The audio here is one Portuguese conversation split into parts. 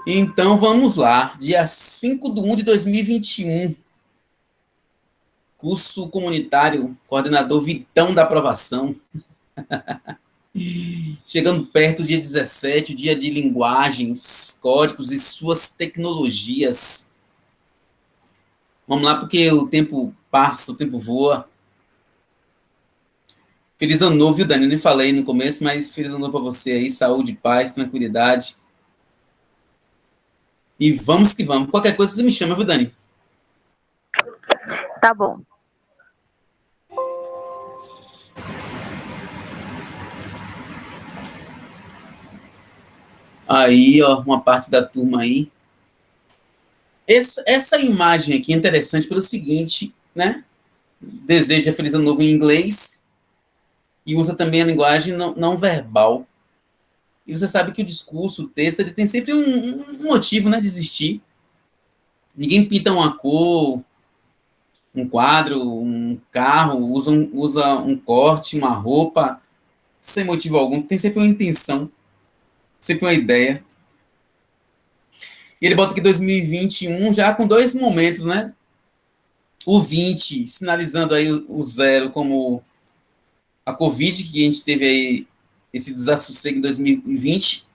Então vamos lá, dia 5/1 de 2021, curso comunitário, coordenador Vitão da aprovação. Chegando perto, dia 17, o dia de linguagens, códigos e suas tecnologias. Vamos lá, porque o tempo passa, o tempo voa. Feliz ano novo, viu, Dani? Eu nem falei no começo, mas feliz ano novo para você aí, saúde, paz, tranquilidade. E vamos que vamos. Qualquer coisa você me chama, viu, Dani? Tá bom. Aí, ó, uma parte da turma aí. Essa imagem aqui é interessante pelo seguinte, né? Deseja feliz ano novo em inglês e usa também a linguagem não verbal. E você sabe que o discurso, o texto, ele tem sempre um motivo, né, de existir. Ninguém pinta uma cor, um quadro, um carro, usa um corte, uma roupa, sem motivo algum. Tem sempre uma intenção, sempre uma ideia. E ele bota aqui 2021 já com dois momentos, né? O 20, sinalizando aí o zero como a Covid, que a gente teve aí esse desassossego em 2020,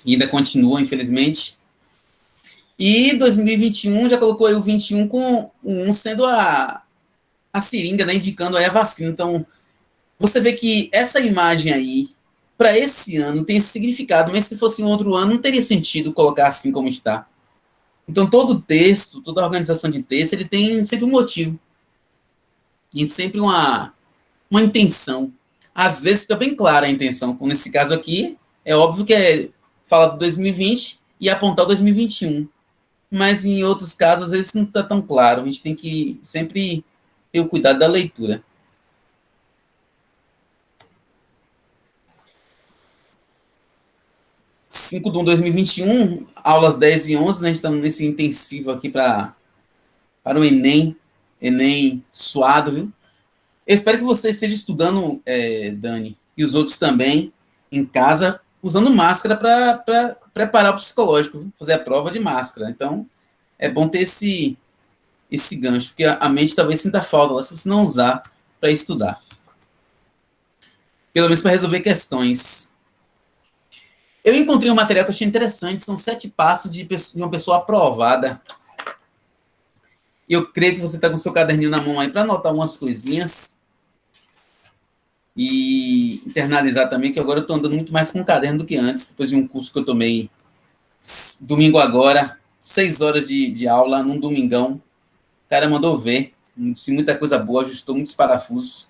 e ainda continua, infelizmente. E 2021 já colocou aí o 21 com um sendo a seringa, né, indicando aí a vacina. Então, você vê que essa imagem aí, para esse ano, tem esse significado, mas se fosse em outro ano, não teria sentido colocar assim como está. Então, todo texto, toda organização de texto, ele tem sempre um motivo e sempre uma intenção. Às vezes fica bem clara a intenção. Como nesse caso aqui, é óbvio que é falar de 2020 e apontar 2021. Mas em outros casos, às vezes não está tão claro. A gente tem que sempre ter o cuidado da leitura. 5 de 2021, aulas 10 e 11, né? Estamos nesse intensivo aqui para o Enem. Enem suado, viu? Eu espero que você esteja estudando, Dani, e os outros também, em casa, usando máscara para preparar o psicológico, viu? Fazer a prova de máscara. Então, é bom ter esse gancho, porque a mente talvez sinta falta lá, se você não usar para estudar. Pelo menos para resolver questões. Eu encontrei um material que eu achei interessante, são 7 passos de uma pessoa aprovada. E eu creio que você está com o seu caderninho na mão aí para anotar umas coisinhas e internalizar também, que agora eu estou andando muito mais com o caderno do que antes, depois de um curso que eu tomei domingo agora, 6 horas de aula num domingão. O cara mandou ver, disse muita coisa boa, ajustou muitos parafusos.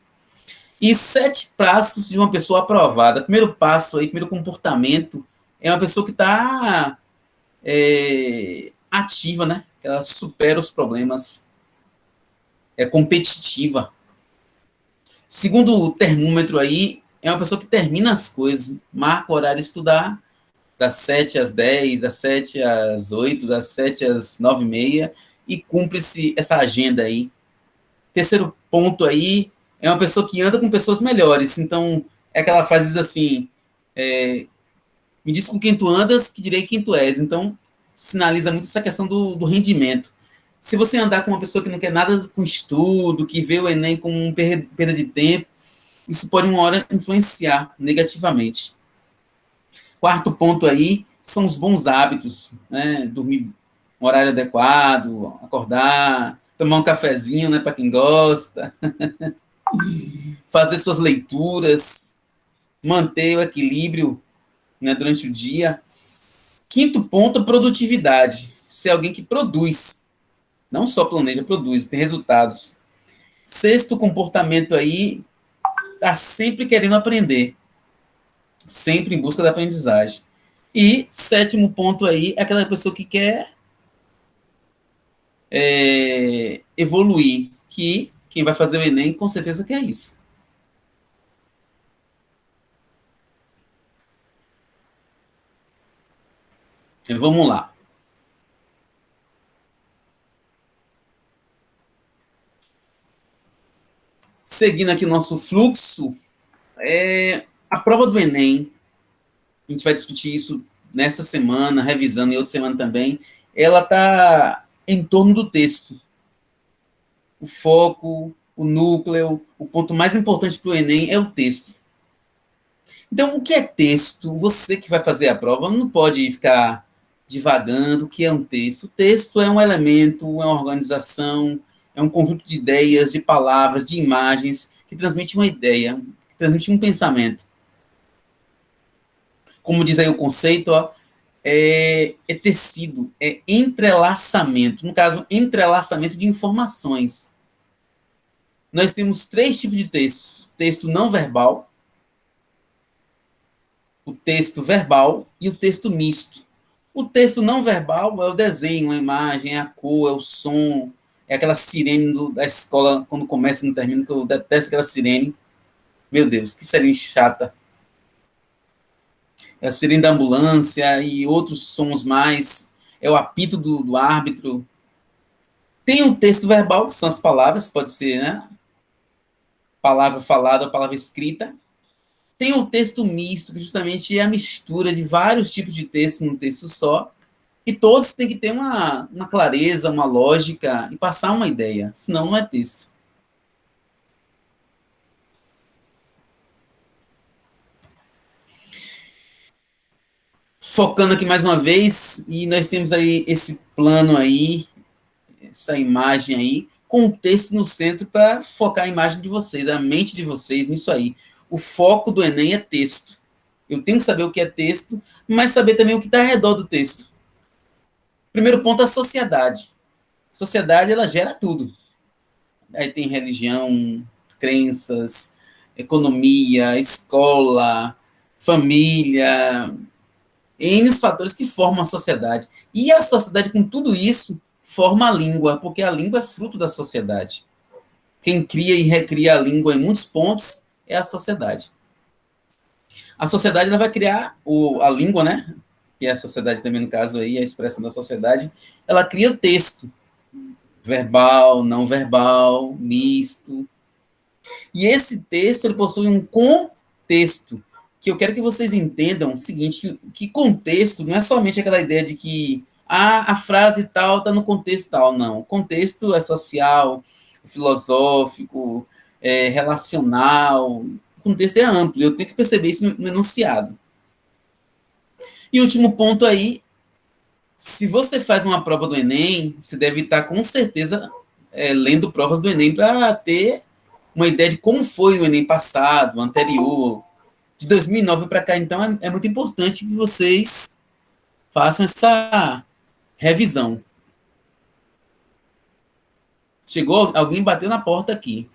E 7 passos de uma pessoa aprovada. Primeiro passo aí, primeiro comportamento, é uma pessoa que está ativa, né? Ela supera os problemas, é competitiva. Segundo o termômetro aí, é uma pessoa que termina as coisas, marca o horário de estudar, das 7 às 10, das 7 às 8, das 7 às 9h30, e cumpre-se essa agenda aí. Terceiro ponto aí, é uma pessoa que anda com pessoas melhores. Então, é aquela frase diz assim, me diz com quem tu andas, que direi quem tu és. Então, sinaliza muito essa questão do rendimento. Se você andar com uma pessoa que não quer nada com estudo, que vê o Enem como uma perda de tempo, isso pode uma hora influenciar negativamente. Quarto ponto aí são os bons hábitos, né? Dormir um horário adequado, acordar, tomar um cafezinho, né, para quem gosta, fazer suas leituras, manter o equilíbrio, né, durante o dia. Quinto ponto, produtividade. Ser alguém que produz, não só planeja, produz, tem resultados. Sexto comportamento aí, tá sempre querendo aprender, sempre em busca da aprendizagem. E sétimo ponto aí, é aquela pessoa que quer evoluir, que quem vai fazer o Enem com certeza quer isso. Então, vamos lá. Seguindo aqui o nosso fluxo, a prova do Enem, a gente vai discutir isso nesta semana, revisando em outra semana também, ela está em torno do texto. O foco, o núcleo, o ponto mais importante para o Enem é o texto. Então, o que é texto? Você que vai fazer a prova não pode ficar divagando o que é um texto. O texto é um elemento, é uma organização, é um conjunto de ideias, de palavras, de imagens que transmite uma ideia, que transmite um pensamento. Como diz aí o conceito, ó, é tecido, é entrelaçamento. No caso, entrelaçamento de informações. Nós temos três tipos de textos: texto não verbal, o texto verbal e o texto misto. O texto não verbal é o desenho, a imagem, é a cor, é o som, é aquela sirene da escola quando começa e não termina, que eu detesto aquela sirene. Meu Deus, que sirene chata. É a sirene da ambulância e outros sons mais. É o apito do árbitro. Tem o texto verbal, que são as palavras, pode ser, né? Palavra falada ou palavra escrita. Tem o texto misto, que justamente é a mistura de vários tipos de texto num texto só. E todos têm que ter uma clareza, uma lógica e passar uma ideia, senão não é texto. Focando aqui mais uma vez, e nós temos aí esse plano aí, essa imagem aí, com o texto no centro para focar a imagem de vocês, a mente de vocês nisso aí. O foco do Enem é texto. Eu tenho que saber o que é texto, mas saber também o que está ao redor do texto. Primeiro ponto, a sociedade. A sociedade, ela gera tudo. Aí tem religião, crenças, economia, escola, família, N fatores que formam a sociedade. E a sociedade, com tudo isso, forma a língua, porque a língua é fruto da sociedade. Quem cria e recria a língua em muitos pontos é a sociedade. A sociedade ela vai criar a língua, né? Que é a sociedade também, no caso aí, a expressão da sociedade, ela cria o texto, verbal, não verbal, misto. E esse texto ele possui um contexto, que eu quero que vocês entendam o seguinte, que contexto não é somente aquela ideia de que a frase tal está no contexto tal, não. O contexto é social, filosófico, relacional, o contexto é amplo, eu tenho que perceber isso no enunciado. E o último ponto aí, se você faz uma prova do Enem, você deve estar com certeza lendo provas do Enem para ter uma ideia de como foi o Enem passado, o anterior, de 2009 para cá. Então, é muito importante que vocês façam essa revisão. Chegou, alguém bateu na porta aqui.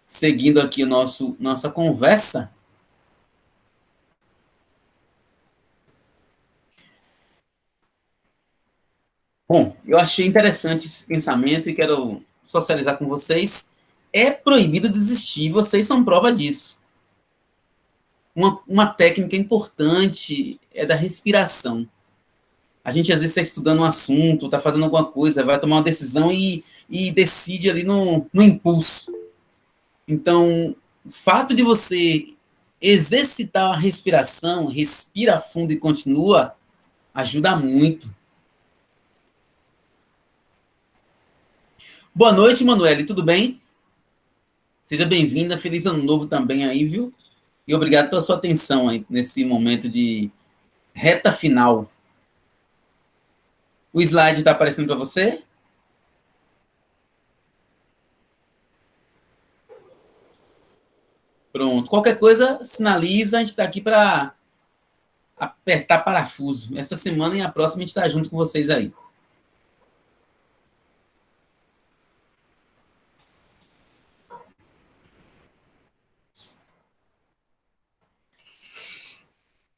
Seguindo aqui nossa conversa. Bom, eu achei interessante esse pensamento e quero socializar com vocês. É proibido desistir, vocês são prova disso. Uma técnica importante é da respiração. A gente às vezes está estudando um assunto, está fazendo alguma coisa, vai tomar uma decisão e decide ali no impulso. Então, o fato de você exercitar a respiração, respira fundo e continua, ajuda muito. Boa noite, Manuele, tudo bem? Seja bem-vinda, feliz ano novo também aí, viu? E obrigado pela sua atenção aí nesse momento de reta final. O slide está aparecendo para você? Pronto. Qualquer coisa, sinaliza, a gente está aqui para apertar parafuso. Essa semana e a próxima a gente está junto com vocês aí.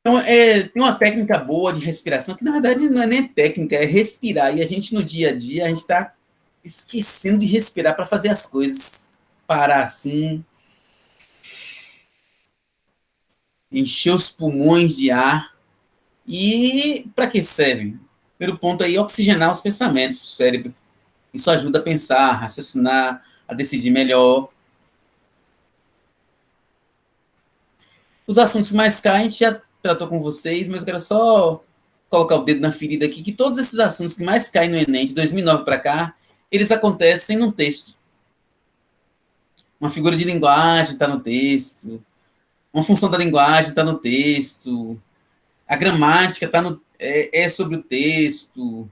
Então, tem uma técnica boa de respiração, que na verdade não é nem técnica, é respirar. E a gente, no dia a dia, a gente está esquecendo de respirar para fazer as coisas. Parar assim, encher os pulmões de ar. E para que serve? Primeiro ponto aí, oxigenar os pensamentos do cérebro. Isso ajuda a pensar, a raciocinar, a decidir melhor. Os assuntos que mais caem, a gente já tratou com vocês, mas eu quero só colocar o dedo na ferida aqui, que todos esses assuntos que mais caem no Enem, de 2009 para cá, eles acontecem num texto. Uma figura de linguagem está no texto, uma função da linguagem está no texto, a gramática é sobre o texto.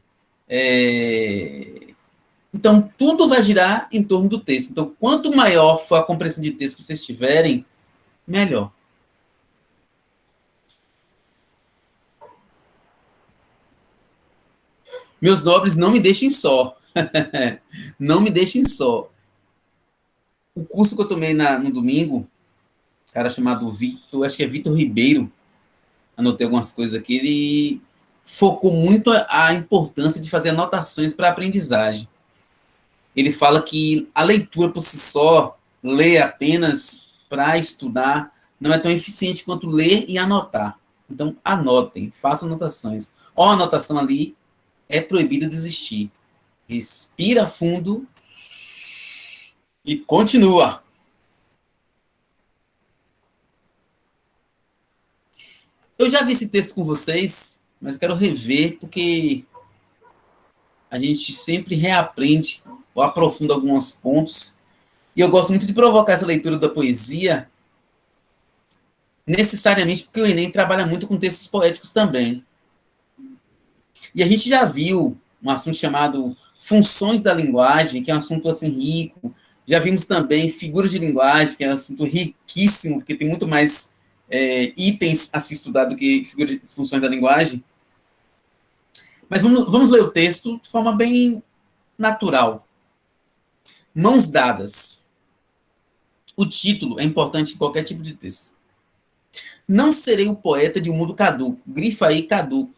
Então, tudo vai girar em torno do texto. Então, quanto maior for a compreensão de texto que vocês tiverem, melhor. Meus nobres, não me deixem só. Não me deixem só. O curso que eu tomei no domingo, um cara chamado Vitor, acho que é Vitor Ribeiro, anotei algumas coisas aqui, ele focou muito a importância de fazer anotações para a aprendizagem. Ele fala que a leitura por si só, ler apenas para estudar, não é tão eficiente quanto ler e anotar. Então, anotem, façam anotações. Ó, a anotação ali, é proibido desistir. Respira fundo e continua. Eu já vi esse texto com vocês, mas eu quero rever, porque a gente sempre reaprende ou aprofunda alguns pontos. E eu gosto muito de provocar essa leitura da poesia, necessariamente porque o Enem trabalha muito com textos poéticos também. E a gente já viu um assunto chamado funções da linguagem, que é um assunto assim rico. Já vimos também figuras de linguagem, que é um assunto riquíssimo, porque tem muito mais itens a se estudar do que figuras de funções da linguagem. Mas vamos ler o texto de forma bem natural. Mãos dadas. O título é importante em qualquer tipo de texto. Não serei o poeta de um mundo caduco. Grifa aí, caduco.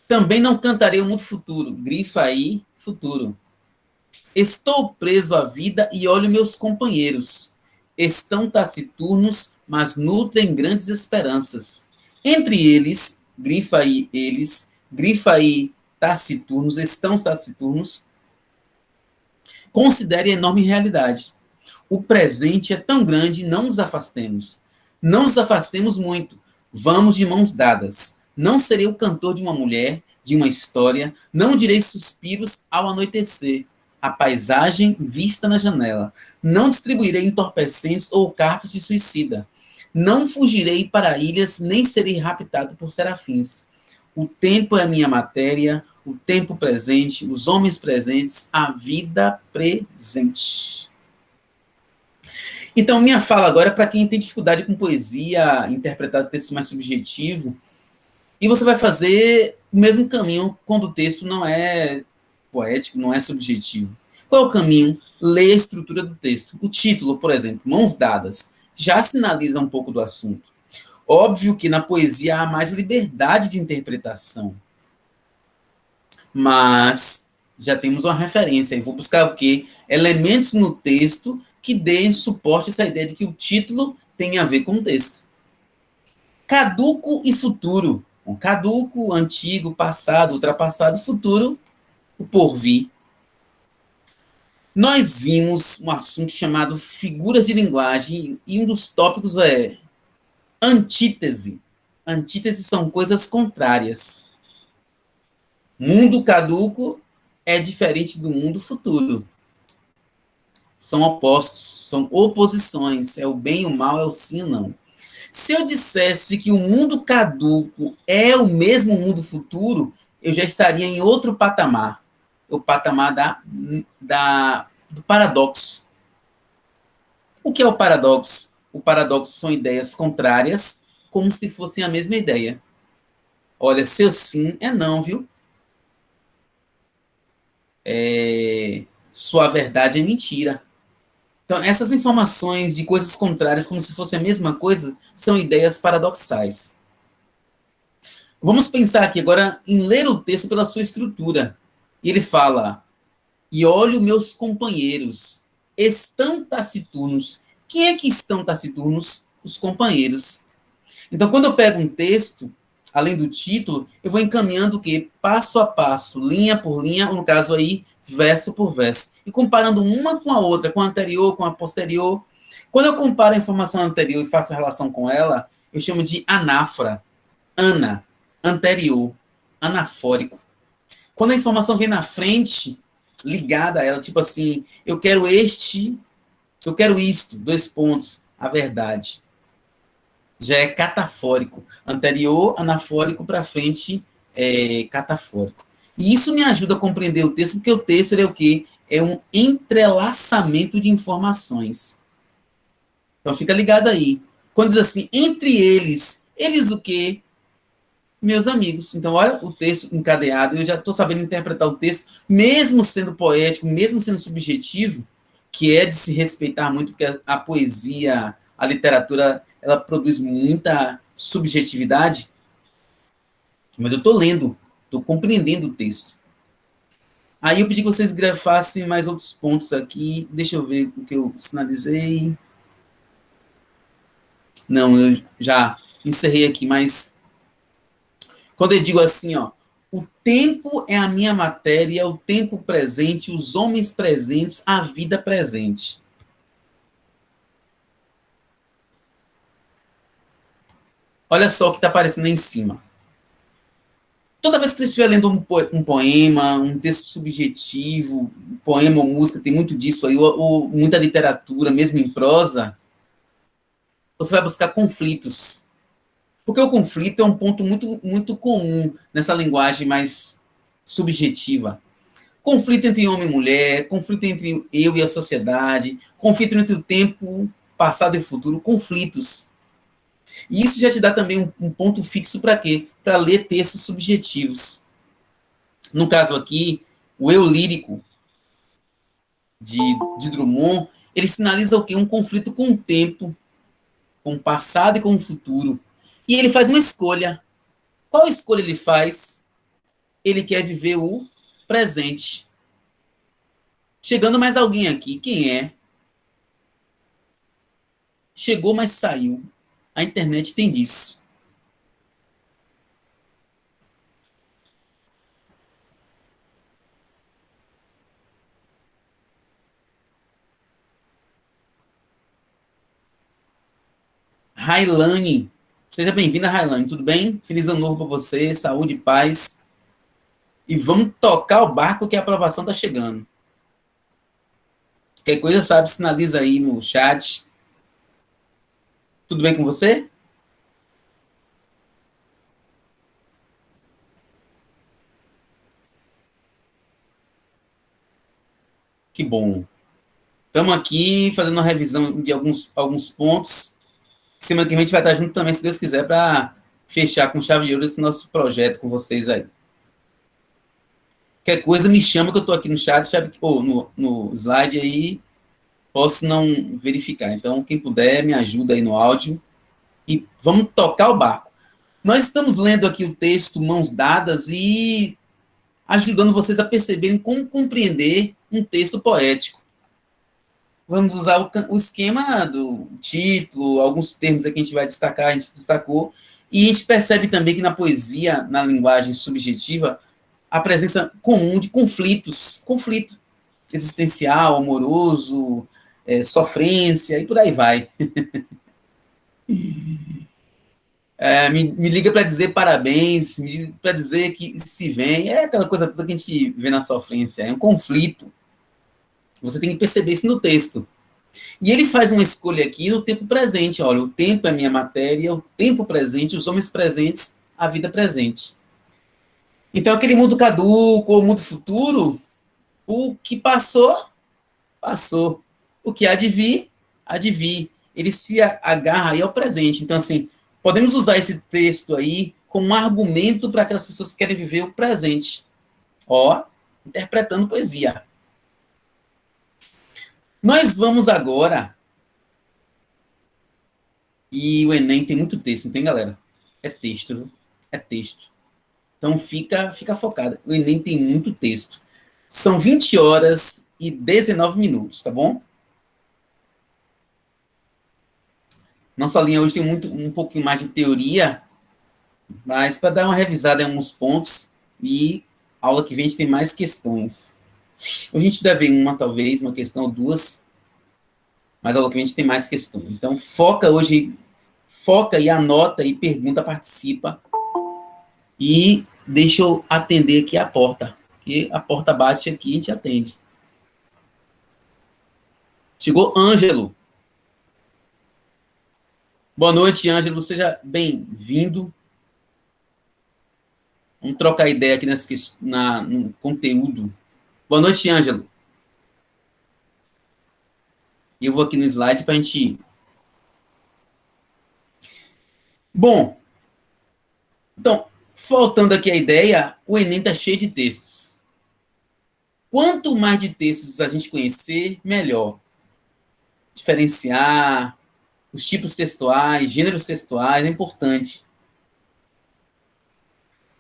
Também não cantarei o mundo futuro. Grifa aí, futuro. Estou preso à vida e olho meus companheiros. Estão taciturnos, mas nutrem grandes esperanças. Entre eles, grifa aí, taciturnos, estão taciturnos. Considere a enorme realidade. O presente é tão grande, não nos afastemos. Não nos afastemos muito. Vamos de mãos dadas. Não serei o cantor de uma mulher, de uma história. Não direi suspiros ao anoitecer. A paisagem vista na janela. Não distribuirei entorpecentes ou cartas de suicida. Não fugirei para ilhas, nem serei raptado por serafins. O tempo é minha matéria, o tempo presente, os homens presentes, a vida presente. Então, minha fala agora é para quem tem dificuldade com poesia, interpretar texto mais subjetivo, e você vai fazer o mesmo caminho quando o texto não é poético, não é subjetivo. Qual é o caminho? Ler a estrutura do texto. O título, por exemplo, Mãos Dadas, já sinaliza um pouco do assunto. Óbvio que na poesia há mais liberdade de interpretação, mas já temos uma referência. Eu vou buscar o quê? Elementos no texto que deem suporte a essa ideia de que o título tem a ver com o texto. Caduco e futuro. Bom, caduco, antigo, passado, ultrapassado, futuro, o porvir. Nós vimos um assunto chamado figuras de linguagem, e um dos tópicos é antítese. Antítese são coisas contrárias. Mundo caduco é diferente do mundo futuro. São opostos, são oposições. É o bem e o mal, é o sim e o não. Se eu dissesse que o mundo caduco é o mesmo mundo futuro, eu já estaria em outro patamar. O patamar do paradoxo. O que é o paradoxo? O paradoxo são ideias contrárias, como se fossem a mesma ideia. Olha, seu sim é não, viu? Sua verdade é mentira. Então, essas informações de coisas contrárias, como se fosse a mesma coisa, são ideias paradoxais. Vamos pensar aqui agora em ler o texto pela sua estrutura. Ele fala, e olho meus companheiros, estão taciturnos. Quem é que estão taciturnos? Os companheiros. Então, quando eu pego um texto, além do título, eu vou encaminhando o quê? Passo a passo, linha por linha, ou no caso aí, verso por verso. E comparando uma com a outra, com a anterior, com a posterior. Quando eu comparo a informação anterior e faço a relação com ela, eu chamo de anáfora, ana, anterior, anafórico. Quando a informação vem na frente, ligada a ela, tipo assim, eu quero isto, dois pontos, a verdade. Já é catafórico. Anterior, anafórico, para frente, catafórico. E isso me ajuda a compreender o texto, porque o texto é o quê? É um entrelaçamento de informações. Então fica ligado aí. Quando diz assim, entre eles o quê? Meus amigos. Então, olha o texto encadeado, eu já estou sabendo interpretar o texto, mesmo sendo poético, mesmo sendo subjetivo, que é de se respeitar muito, porque a poesia, a literatura, ela produz muita subjetividade, mas eu estou lendo, estou compreendendo o texto. Aí eu pedi que vocês grafassem mais outros pontos aqui, deixa eu ver o que eu sinalizei. Não, eu já encerrei aqui, mas quando eu digo assim, ó, o tempo é a minha matéria, o tempo presente, os homens presentes, a vida presente. Olha só o que está aparecendo aí em cima. Toda vez que você estiver lendo um poema, um texto subjetivo, um poema ou música, tem muito disso aí, ou muita literatura, mesmo em prosa, você vai buscar conflitos. Porque o conflito é um ponto muito, muito comum nessa linguagem mais subjetiva. Conflito entre homem e mulher, conflito entre eu e a sociedade, conflito entre o tempo passado e futuro, conflitos. E isso já te dá também um ponto fixo para quê? Para ler textos subjetivos. No caso aqui, o eu lírico de, de Drummond, ele sinaliza o quê? Um conflito com o tempo, com o passado e com o futuro. E ele faz uma escolha. Qual escolha ele faz? Ele quer viver o presente. Chegando mais alguém aqui, quem é? Chegou, mas saiu. A internet tem disso. Railane. Seja bem-vinda, Railane. Tudo bem? Feliz ano novo para você, saúde, paz. E vamos tocar o barco que a aprovação está chegando. Qualquer coisa, sabe, sinaliza aí no chat. Tudo bem com você? Que bom. Estamos aqui fazendo uma revisão de alguns pontos. Semana que vem a gente vai estar junto também, se Deus quiser, para fechar com chave de ouro esse nosso projeto com vocês aí. Qualquer coisa, me chama que eu estou aqui no chat, ou no slide aí, posso não verificar. Então, quem puder, me ajuda aí no áudio e vamos tocar o barco. Nós estamos lendo aqui o texto Mãos Dadas e ajudando vocês a perceberem como compreender um texto poético. Vamos usar o esquema do título, alguns termos aqui a gente vai destacar, a gente destacou, e a gente percebe também que na poesia, na linguagem subjetiva, a presença comum de conflito existencial, amoroso, sofrência, e por aí vai. Me liga para dizer parabéns, me liga para dizer que se vem, é aquela coisa toda que a gente vê na sofrência, é um conflito. Você tem que perceber isso no texto. E ele faz uma escolha aqui no tempo presente. Olha, o tempo é minha matéria, o tempo presente, os homens presentes, a vida presente. Então, aquele mundo caduco, ou mundo futuro, o que passou, passou. O que há de vir, há de vir. Ele se agarra aí ao presente. Então, assim, podemos usar esse texto aí como um argumento para aquelas pessoas que querem viver o presente. Ó, interpretando poesia. Nós vamos agora. E o Enem tem muito texto, não tem, galera? É texto, viu? É texto. Então fica focado. O Enem tem muito texto. São 20 horas e 19 minutos, tá bom? Nossa linha hoje tem um pouquinho mais de teoria, mas para dar uma revisada em alguns pontos e aula que vem a gente tem mais questões. Hoje a gente deve uma, talvez, uma questão ou duas, mas a Eloquente tem mais questões. Então, foca e anota e pergunta, participa. E deixa eu atender aqui a porta. E a porta bate aqui e a gente atende. Chegou Ângelo. Boa noite, Ângelo. Seja bem-vindo. Vamos trocar ideia aqui no conteúdo. Boa noite, Ângelo. E eu vou aqui no slide para a gente. Bom, então, faltando aqui a ideia, o Enem está cheio de textos. Quanto mais de textos a gente conhecer, melhor. Diferenciar os tipos textuais, gêneros textuais, é importante.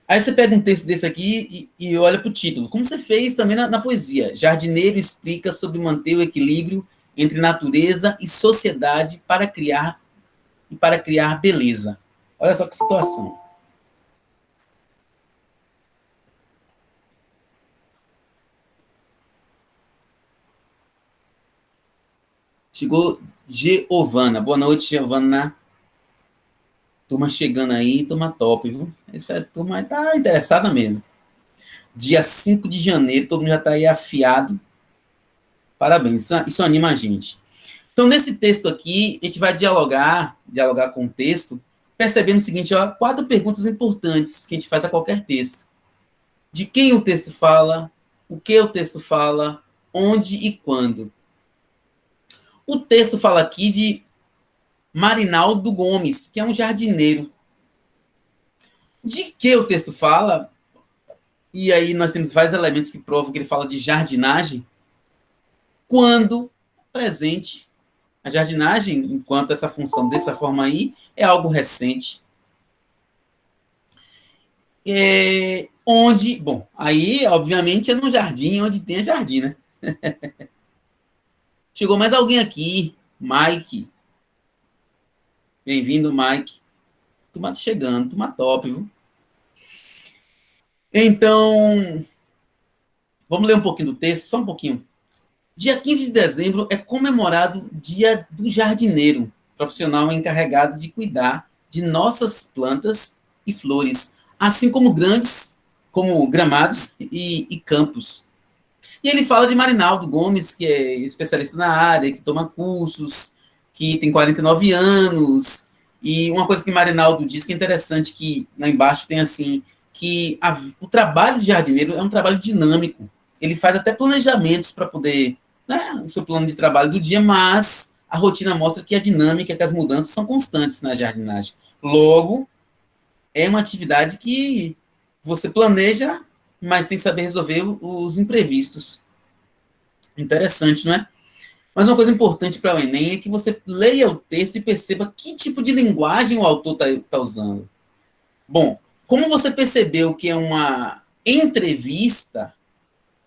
Aí você pega um texto desse aqui e olha para o título, como você fez também na poesia. Jardineiro explica sobre manter o equilíbrio entre natureza e sociedade para criar beleza. Olha só que situação. Chegou Giovana. Boa noite, Giovana. Turma chegando aí, turma top, viu? Essa turma tá interessada mesmo. Dia 5 de janeiro, todo mundo já está aí afiado. Parabéns, isso anima a gente. Então, nesse texto aqui, a gente vai dialogar com o texto, percebendo o seguinte, ó, 4 perguntas importantes que a gente faz a qualquer texto. De quem o texto fala, o que o texto fala, onde e quando. O texto fala aqui de Marinaldo Gomes, que é um jardineiro. De que o texto fala? E aí nós temos vários elementos que provam que ele fala de jardinagem. Quando presente. A jardinagem, enquanto essa função dessa forma aí, é algo recente. Onde, bom, aí, obviamente, é no jardim, onde tem a jardim, né? Chegou mais alguém aqui, Mike. Bem-vindo, Mike. Turma chegando, turma top, viu? Então, vamos ler um pouquinho do texto, só um pouquinho. Dia 15 de dezembro é comemorado o Dia do Jardineiro, profissional encarregado de cuidar de nossas plantas e flores, assim como gramados e campos. E ele fala de Marinaldo Gomes, que é especialista na área, que toma cursos, que tem 49 anos. E uma coisa que Marinaldo diz que é interessante, que lá embaixo tem assim, que o trabalho de jardineiro é um trabalho dinâmico. Ele faz até planejamentos para poder, né, o seu plano de trabalho do dia, mas a rotina mostra que a dinâmica, que as mudanças são constantes na jardinagem. Logo, é uma atividade que você planeja, mas tem que saber resolver os imprevistos. Interessante, não é? Mas uma coisa importante para o Enem é que você leia o texto e perceba que tipo de linguagem o autor está usando. Bom, como você percebeu que é uma entrevista,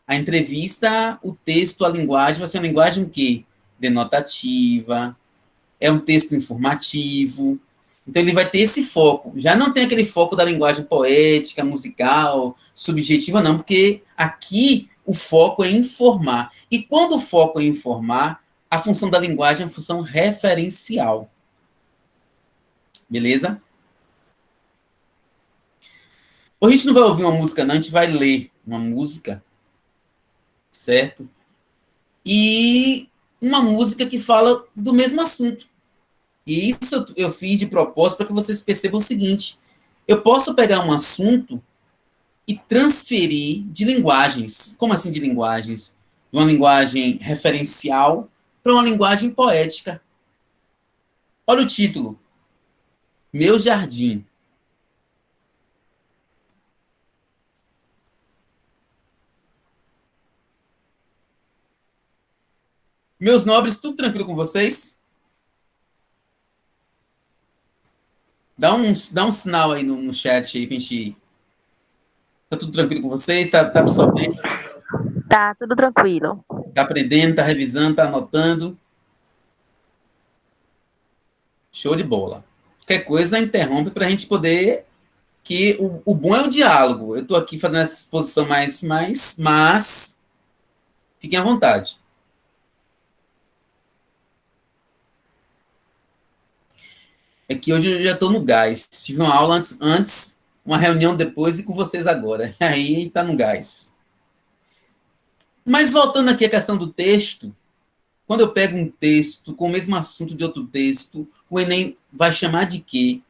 a entrevista, o texto, a linguagem vai ser uma linguagem o quê? Denotativa, é um texto informativo. Então ele vai ter esse foco. Já não tem aquele foco da linguagem poética, musical, subjetiva, não, porque aqui o foco é informar. E quando o foco é informar, a função da linguagem é a função referencial. Beleza? Hoje a gente não vai ouvir uma música, não, a gente vai ler uma música, certo? E uma música que fala do mesmo assunto. E isso eu fiz de propósito para que vocês percebam o seguinte: eu posso pegar um assunto e transferir de linguagens. Como assim de linguagens? De uma linguagem referencial para uma linguagem poética. Olha o título: Meu Jardim. Meus nobres, tudo tranquilo com vocês? Dá um sinal aí no chat aí pra gente. Tá tudo tranquilo com vocês? Tá absorvendo? Tá, tudo tranquilo. Tá aprendendo, tá revisando, tá anotando? Show de bola. Qualquer coisa, interrompe para a gente poder. Que o bom é o diálogo. Eu estou aqui fazendo essa exposição mas fiquem à vontade. É que hoje eu já estou no gás. Tive uma aula antes, uma reunião depois e com vocês agora. Aí está no gás. Mas voltando aqui à questão do texto, quando eu pego um texto com o mesmo assunto de outro texto, o Enem vai chamar de quê?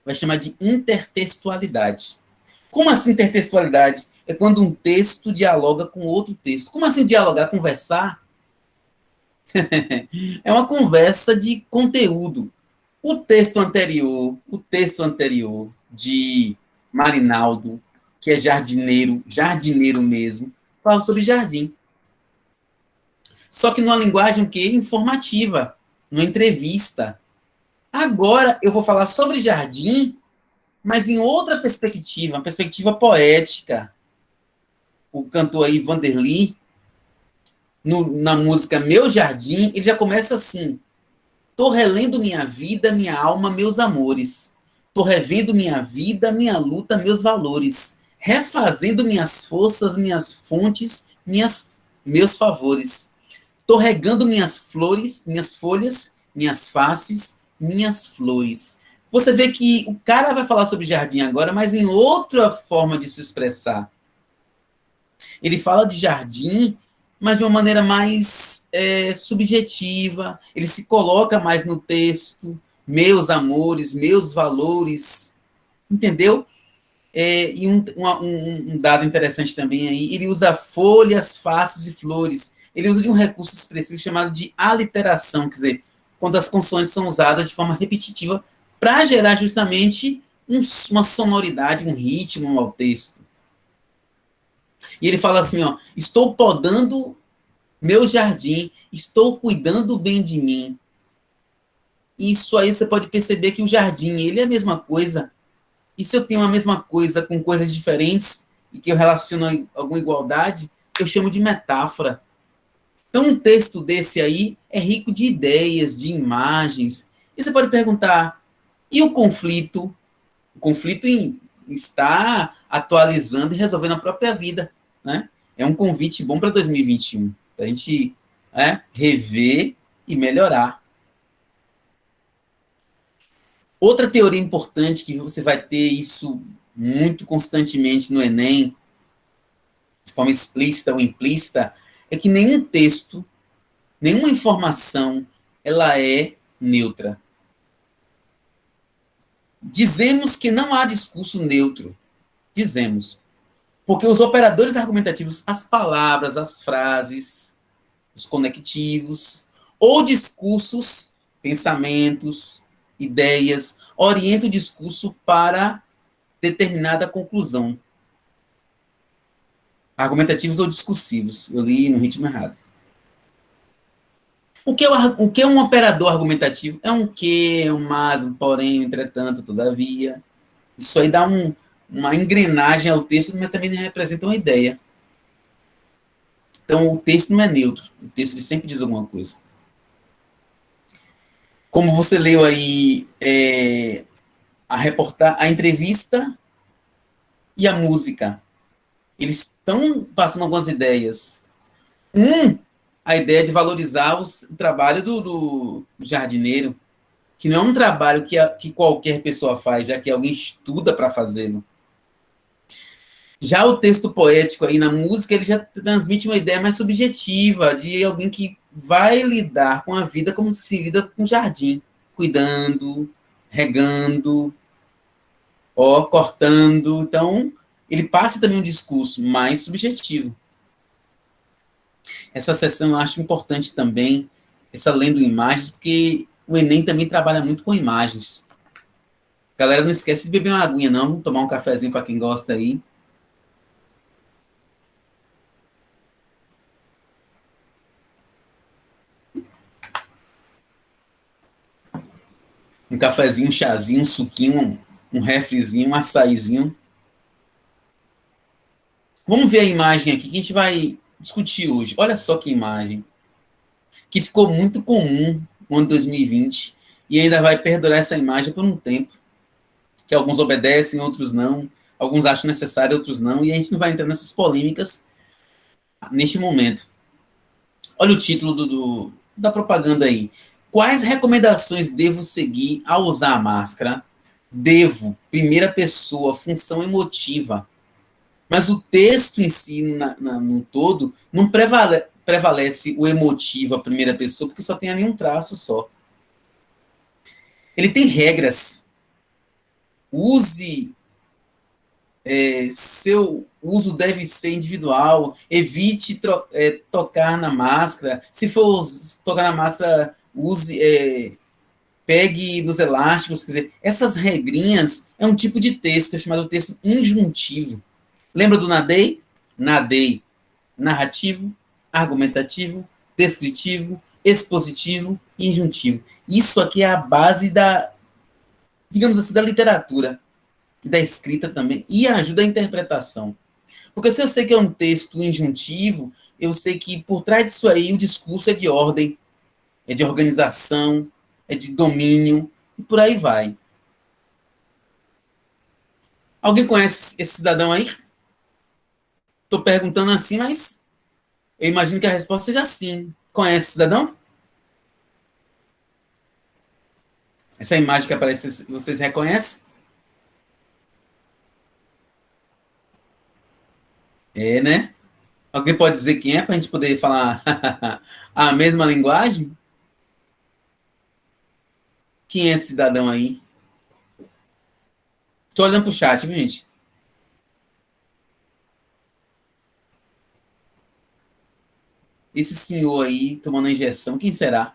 Vai chamar de intertextualidade. Como assim intertextualidade? É quando um texto dialoga com outro texto. Como assim dialogar? Conversar? É uma conversa de conteúdo. O texto anterior de Marinaldo, que é jardineiro, jardineiro mesmo, fala sobre jardim. Só que numa linguagem que informativa, numa entrevista. Agora eu vou falar sobre jardim, mas em outra perspectiva, uma perspectiva poética. O cantor aí, Vanderly, na música Meu Jardim, ele já começa assim: tô relendo minha vida, minha alma, meus amores. Tô revendo minha vida, minha luta, meus valores. Refazendo minhas forças, minhas fontes, meus favores. Tô regando minhas flores, minhas folhas, minhas faces, minhas flores. Você vê que o cara vai falar sobre jardim agora, mas em outra forma de se expressar. Ele fala de jardim, mas de uma maneira mais subjetiva. Ele se coloca mais no texto, meus amores, meus valores, entendeu? E um dado interessante também aí, ele usa folhas, faces e flores. Ele usa de um recurso expressivo chamado de aliteração, quer dizer, quando as consoantes são usadas de forma repetitiva para gerar justamente uma sonoridade, um ritmo ao texto. E ele fala assim, ó, estou podando meu jardim, estou cuidando bem de mim. Isso aí você pode perceber que o jardim, ele é a mesma coisa. E se eu tenho a mesma coisa com coisas diferentes e que eu relaciono a alguma igualdade, eu chamo de metáfora. Então, um texto desse aí é rico de ideias, de imagens. E você pode perguntar, e o conflito? O conflito está atualizando e resolvendo a própria vida, né? É um convite bom para 2021, para a gente rever e melhorar. Outra teoria importante que você vai ter isso muito constantemente no Enem, de forma explícita ou implícita, é que nenhum texto, nenhuma informação, ela é neutra. Dizemos que não há discurso neutro. Dizemos. Porque os operadores argumentativos, as palavras, as frases, os conectivos, ou discursos, pensamentos, ideias, orientam o discurso para determinada conclusão. Argumentativos ou discursivos. Eu li no ritmo errado. O que é um operador argumentativo? É um que, um mas, um porém, um entretanto, todavia. Isso aí dá uma engrenagem ao texto, mas também representa uma ideia. Então, o texto não é neutro. O texto ele sempre diz alguma coisa. Como você leu aí a entrevista e a música, eles estão passando algumas ideias. A ideia de valorizar o trabalho do jardineiro, que não é um trabalho que qualquer pessoa faz, já que alguém estuda para fazê-lo. Já o texto poético aí na música, ele já transmite uma ideia mais subjetiva, de alguém que vai lidar com a vida como se lida com o jardim, cuidando, regando, cortando. Então, ele passa também um discurso mais subjetivo. Essa sessão eu acho importante também, essa lendo imagens, porque o Enem também trabalha muito com imagens. Galera, não esquece de beber uma aguinha, não. Vamos tomar um cafezinho para quem gosta aí. Um cafezinho, um chazinho, um suquinho, um refrizinho, um açaizinho. Vamos ver a imagem aqui que a gente vai discutir hoje. Olha só que imagem. Que ficou muito comum no ano 2020 e ainda vai perdurar essa imagem por um tempo. Que alguns obedecem, outros não. Alguns acham necessário, outros não. E a gente não vai entrar nessas polêmicas neste momento. Olha o título da propaganda aí. Quais recomendações devo seguir ao usar a máscara? Devo, primeira pessoa, função emotiva. Mas o texto em si, no todo, não prevalece o emotivo, a primeira pessoa, porque só tem ali um traço só. Ele tem regras. Use, seu uso deve ser individual. Evite tocar na máscara. Se for tocar na máscara, use, pegue nos elásticos. Quer dizer, essas regrinhas é um tipo de texto, é chamado texto injuntivo. Lembra do nadei? Nadei. Narrativo, argumentativo, descritivo, expositivo e injuntivo. Isso aqui é a base da, digamos assim, da literatura, da escrita também, e ajuda a interpretação. Porque se eu sei que é um texto injuntivo, eu sei que por trás disso aí o discurso é de ordem, é de organização, é de domínio, e por aí vai. Alguém conhece esse cidadão aí? Estou perguntando assim, mas eu imagino que a resposta seja sim. Conhece esse cidadão? Essa imagem que aparece, vocês reconhecem? É, né? Alguém pode dizer quem é para a gente poder falar a mesma linguagem? Quem é esse cidadão aí? Estou olhando para o chat, viu, gente? Esse senhor aí tomando a injeção, quem será?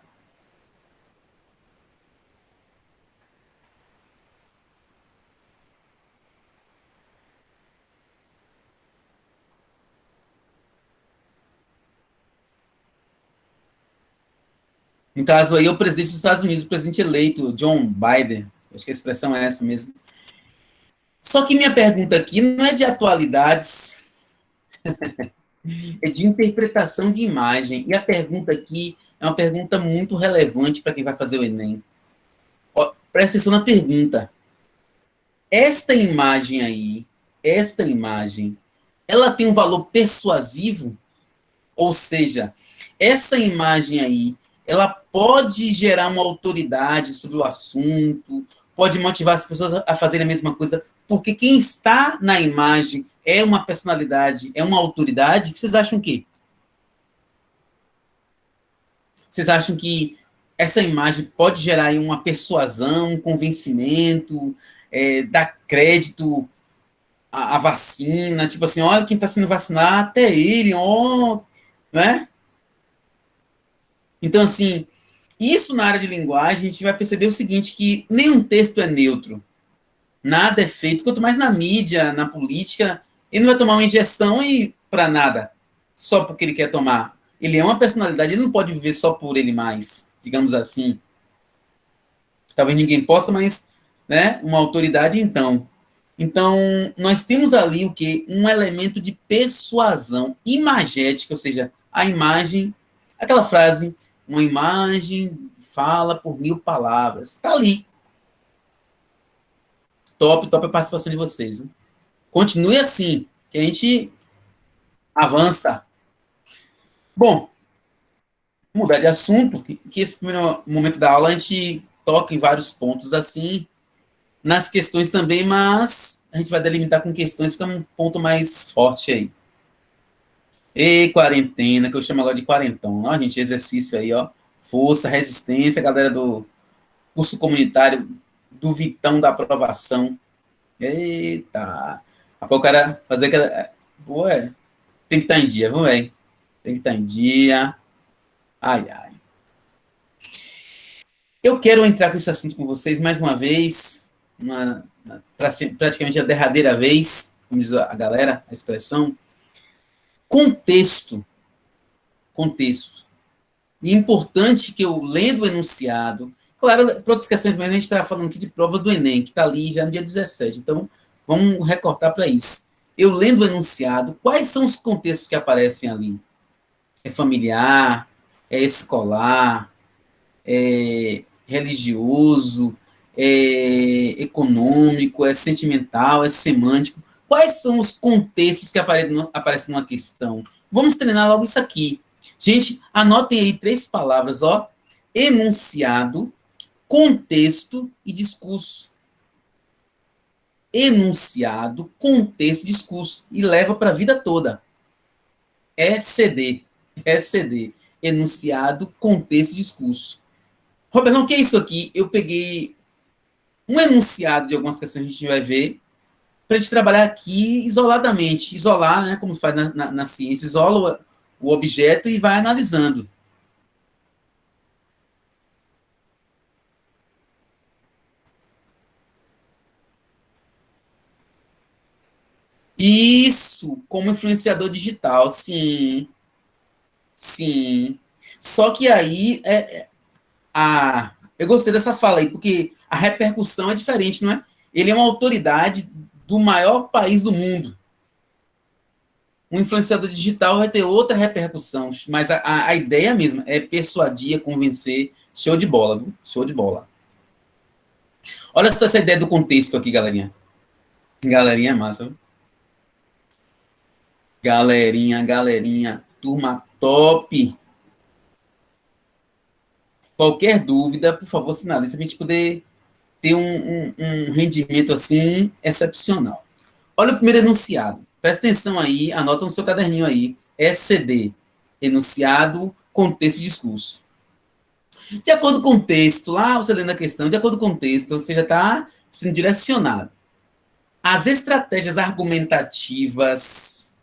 No caso aí, é o presidente dos Estados Unidos, o presidente eleito, John Biden. Acho que a expressão é essa mesmo. Só que minha pergunta aqui não é de atualidades, é de interpretação de imagem. E a pergunta aqui é uma pergunta muito relevante para quem vai fazer o Enem. Ó, presta atenção na pergunta. Esta imagem aí, esta imagem, ela tem um valor persuasivo? Ou seja, essa imagem aí, ela pode gerar uma autoridade sobre o assunto, pode motivar as pessoas a fazerem a mesma coisa, porque quem está na imagem é uma personalidade, é uma autoridade. O que vocês acham o quê? Vocês acham que essa imagem pode gerar aí uma persuasão, um convencimento, dar crédito à vacina, tipo assim, olha quem está sendo vacinado, até ele, ó, né? Então, assim, isso na área de linguagem, a gente vai perceber o seguinte, que nenhum texto é neutro. Nada é feito, quanto mais na mídia, na política, ele não vai tomar uma injeção e para nada, só porque ele quer tomar. Ele é uma personalidade, ele não pode viver só por ele mais, digamos assim. Talvez ninguém possa, mas, né, uma autoridade, então. Então, nós temos ali o quê? Um elemento de persuasão imagética, ou seja, a imagem, aquela frase, uma imagem fala por 1000 palavras. Está ali. Top a participação de vocês. Hein? Continue assim, que a gente avança. Bom, mudar de assunto, que esse primeiro momento da aula a gente toca em vários pontos assim, nas questões também, mas a gente vai delimitar com questões, fica um ponto mais forte aí. E quarentena, que eu chamo agora de quarentão. Ó, gente, exercício aí, ó. Força, resistência, galera do curso comunitário do Vitão da aprovação. Eita! Após o cara fazer aquela. Ué, tem que estar em dia, vamos ver. Tem que estar em dia. Ai, ai. Eu quero entrar com esse assunto com vocês mais uma vez, praticamente a derradeira vez, como diz a galera, a expressão. Contexto. Contexto. E é importante que eu, lendo o enunciado, claro, para outras questões, mas a gente está falando aqui de prova do Enem, que está ali já no dia 17, então vamos recortar para isso. Eu lendo o enunciado, quais são os contextos que aparecem ali? É familiar, é escolar, é religioso, é econômico, é sentimental, é semântico. Quais são os contextos que aparecem numa questão? Vamos treinar logo isso aqui. Gente, anotem aí 3 palavras, ó. enunciado, contexto e discurso. Enunciado, contexto, discurso. E leva para a vida toda. ECD. ECD. Enunciado, contexto e discurso. Roberto, o que é isso aqui? Eu peguei um enunciado de algumas questões que a gente vai ver para a gente trabalhar aqui isoladamente. Isolar, né, como se faz na ciência, isola o objeto e vai analisando. Isso, como influenciador digital, sim, sim. Só que aí, eu gostei dessa fala aí, porque a repercussão é diferente, não é? Ele é uma autoridade do maior país do mundo. Um influenciador digital vai ter outra repercussão, mas a ideia mesmo é persuadir, convencer. Show de bola, viu? Show de bola. Olha só essa ideia do contexto aqui, galerinha. Galerinha é massa, viu? Galerinha, turma top. Qualquer dúvida, por favor, sinalize para a gente poder ter um rendimento assim excepcional. Olha o primeiro enunciado. Presta atenção aí, anota no seu caderninho aí. ECD, enunciado, contexto e discurso. De acordo com o texto, lá você lendo a questão, de acordo com o texto, você já está sendo direcionado. As estratégias argumentativas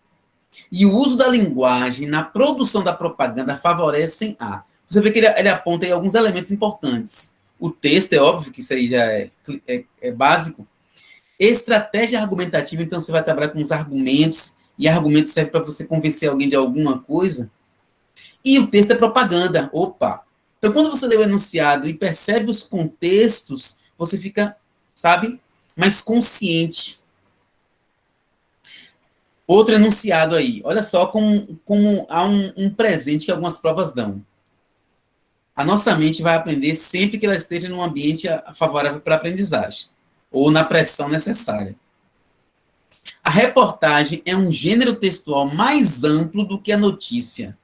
e o uso da linguagem na produção da propaganda favorecem a. Você vê que ele aponta aí alguns elementos importantes. O texto, é óbvio que isso aí já é básico. Estratégia argumentativa, então você vai trabalhar com os argumentos, e argumentos serve para você convencer alguém de alguma coisa. E o texto é propaganda. Opa! Então, quando você lê o enunciado e percebe os contextos, você fica, sabe, mais consciente. Outro enunciado aí. Olha só como há um presente que algumas provas dão. A nossa mente vai aprender sempre que ela esteja num ambiente favorável para a aprendizagem, ou na pressão necessária. A reportagem é um gênero textual mais amplo do que a notícia.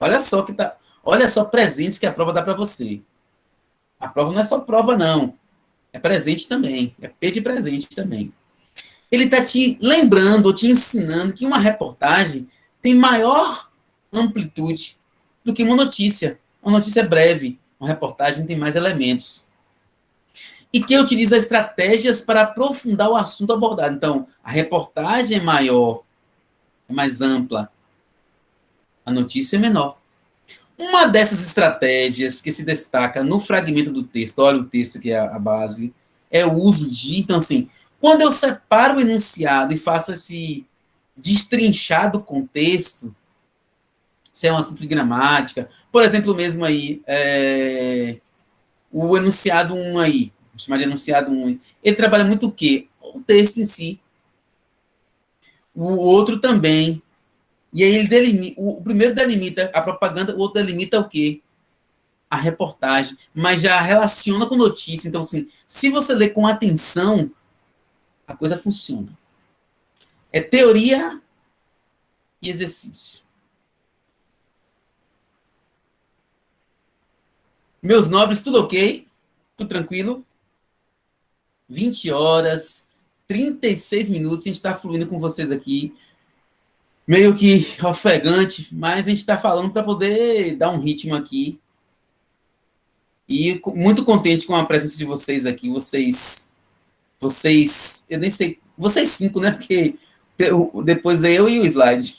Olha só presentes que a prova dá para você. A prova não é só prova, não. É presente também. É P de presente também. Ele está te lembrando ou te ensinando que uma reportagem tem maior amplitude do que uma notícia. Uma notícia é breve, uma reportagem tem mais elementos. E que utiliza estratégias para aprofundar o assunto abordado. Então, a reportagem é maior, é mais ampla, a notícia é menor. Uma dessas estratégias que se destaca no fragmento do texto, olha o texto que é a base, é o uso de, então assim, quando eu separo o enunciado e faço esse destrinchar do contexto, se é um assunto de gramática, por exemplo, mesmo aí, o enunciado 1 aí, vou chamar de enunciado 1, ele trabalha muito o quê? O texto em si. O outro também. E aí ele delimita, o primeiro delimita a propaganda, o outro delimita o quê? A reportagem, mas já relaciona com notícia. Então, assim, se você ler com atenção, a coisa funciona. É teoria e exercício. Meus nobres, tudo ok? Tudo tranquilo? 20 horas, 36 minutos, a gente está fluindo com vocês aqui. Meio que ofegante, mas a gente está falando para poder dar um ritmo aqui. E muito contente com a presença de vocês aqui. Vocês, eu nem sei, vocês 5, né? Porque depois é eu e o Slide.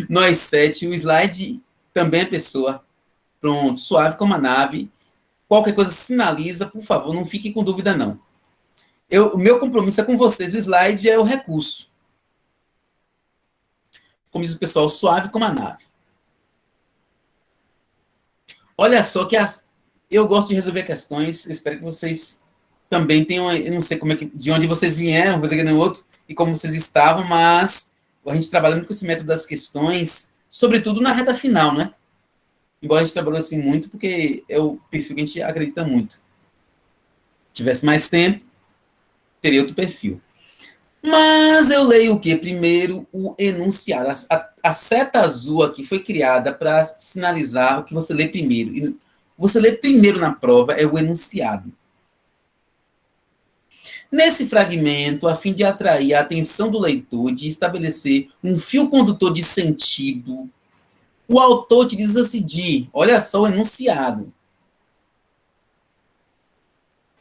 Nós 7, o Slide também é pessoa. Pronto, suave como a nave. Qualquer coisa sinaliza, por favor, não fique com dúvida, não. O meu compromisso é com vocês, o Slide é o recurso. Como diz o pessoal, suave como a nave. Olha só que eu gosto de resolver questões, espero que vocês também tenham, eu não sei como de onde vocês vieram, coisa que nem outro, e como vocês estavam, mas a gente trabalhando com esse método das questões, sobretudo na reta final, né? Embora a gente trabalhou assim muito, porque é o perfil que a gente acredita muito. Se tivesse mais tempo, teria outro perfil. Mas eu leio o quê? Primeiro, o enunciado. A seta azul aqui foi criada para sinalizar o que você lê primeiro. E você lê primeiro na prova é o enunciado. Nesse fragmento, a fim de atrair a atenção do leitor, de estabelecer um fio condutor de sentido, o autor utiliza-se de, olha só o enunciado,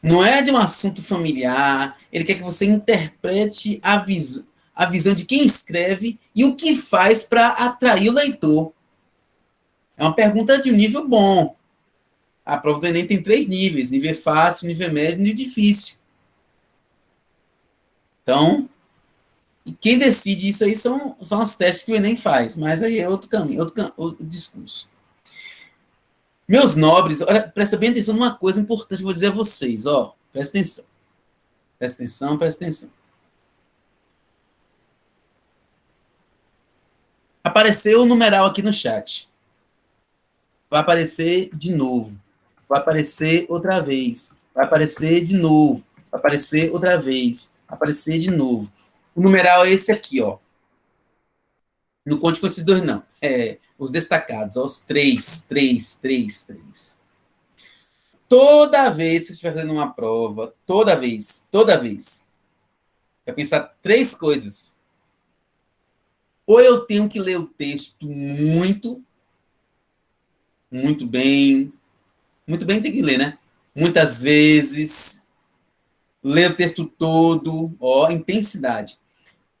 não é de um assunto familiar, ele quer que você interprete a visão de quem escreve e o que faz para atrair o leitor. É uma pergunta de um nível bom. A prova do Enem tem 3 níveis: nível fácil, nível médio e nível difícil. Então, e quem decide isso aí são os testes que o Enem faz, mas aí é outro caminho, outro discurso. Meus nobres, olha, presta bem atenção numa coisa importante que eu vou dizer a vocês, ó, presta atenção. Presta atenção, presta atenção. Apareceu o numeral aqui no chat. Vai aparecer de novo. Vai aparecer outra vez. Vai aparecer de novo. Vai aparecer outra vez. Vai aparecer de novo. O numeral é esse aqui, ó. Não conte com esses dois, não. É, os destacados, ó, os 3, 3, 3, 3. Toda vez que você estiver fazendo uma prova, toda vez, vai pensar 3 coisas. Ou eu tenho que ler o texto muito bem tem que ler, né? Muitas vezes, ler o texto todo, ó, intensidade.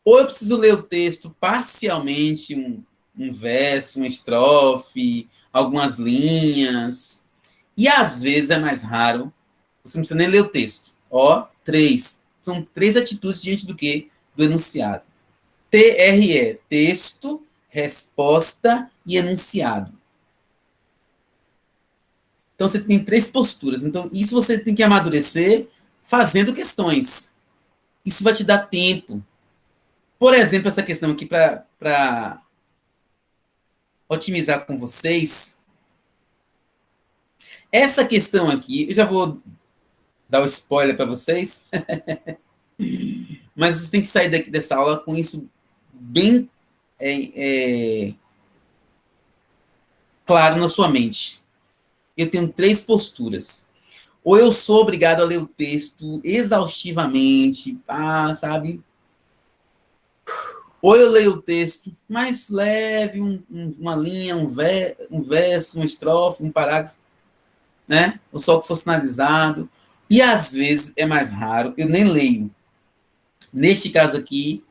Ou eu preciso ler o texto parcialmente, um verso, uma estrofe, algumas linhas. E às vezes é mais raro, você não precisa nem ler o texto. Ó, 3. São 3 atitudes diante do quê? Do enunciado. TRE, texto, resposta e enunciado. Então, você tem 3 posturas. Então, isso você tem que amadurecer fazendo questões. Isso vai te dar tempo. Por exemplo, essa questão aqui, para otimizar com vocês. Essa questão aqui, eu já vou dar o spoiler para vocês, mas vocês têm que sair dessa aula com isso bem claro na sua mente. Eu tenho 3 posturas. Ou eu sou obrigado a ler o texto exaustivamente, sabe? Ou eu leio o texto mais leve, uma linha, um verso, uma estrofe, um parágrafo, né? Ou só o que for sinalizado. E às vezes é mais raro, eu nem leio. Neste caso aqui,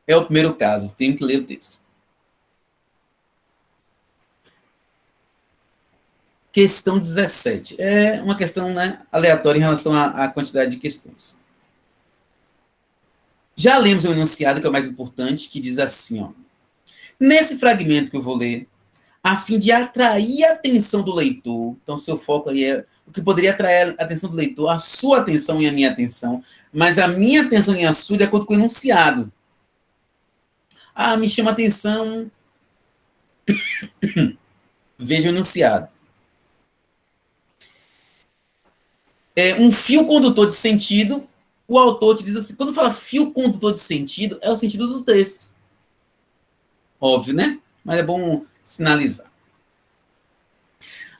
é o primeiro caso, tenho que ler o texto. Questão 17. É uma questão, né, aleatória em relação à quantidade de questões. Já lemos o enunciado, que é o mais importante, que diz assim, ó. Nesse fragmento que eu vou ler, a fim de atrair a atenção do leitor, então seu foco aí é o que poderia atrair a atenção do leitor, a sua atenção e a minha atenção, mas a minha atenção e a sua de acordo com o enunciado. Me chama a atenção, veja o enunciado. É um fio condutor de sentido, o autor te diz assim, quando fala fio condutor de sentido, é o sentido do texto. Óbvio, né? Mas é bom sinalizar.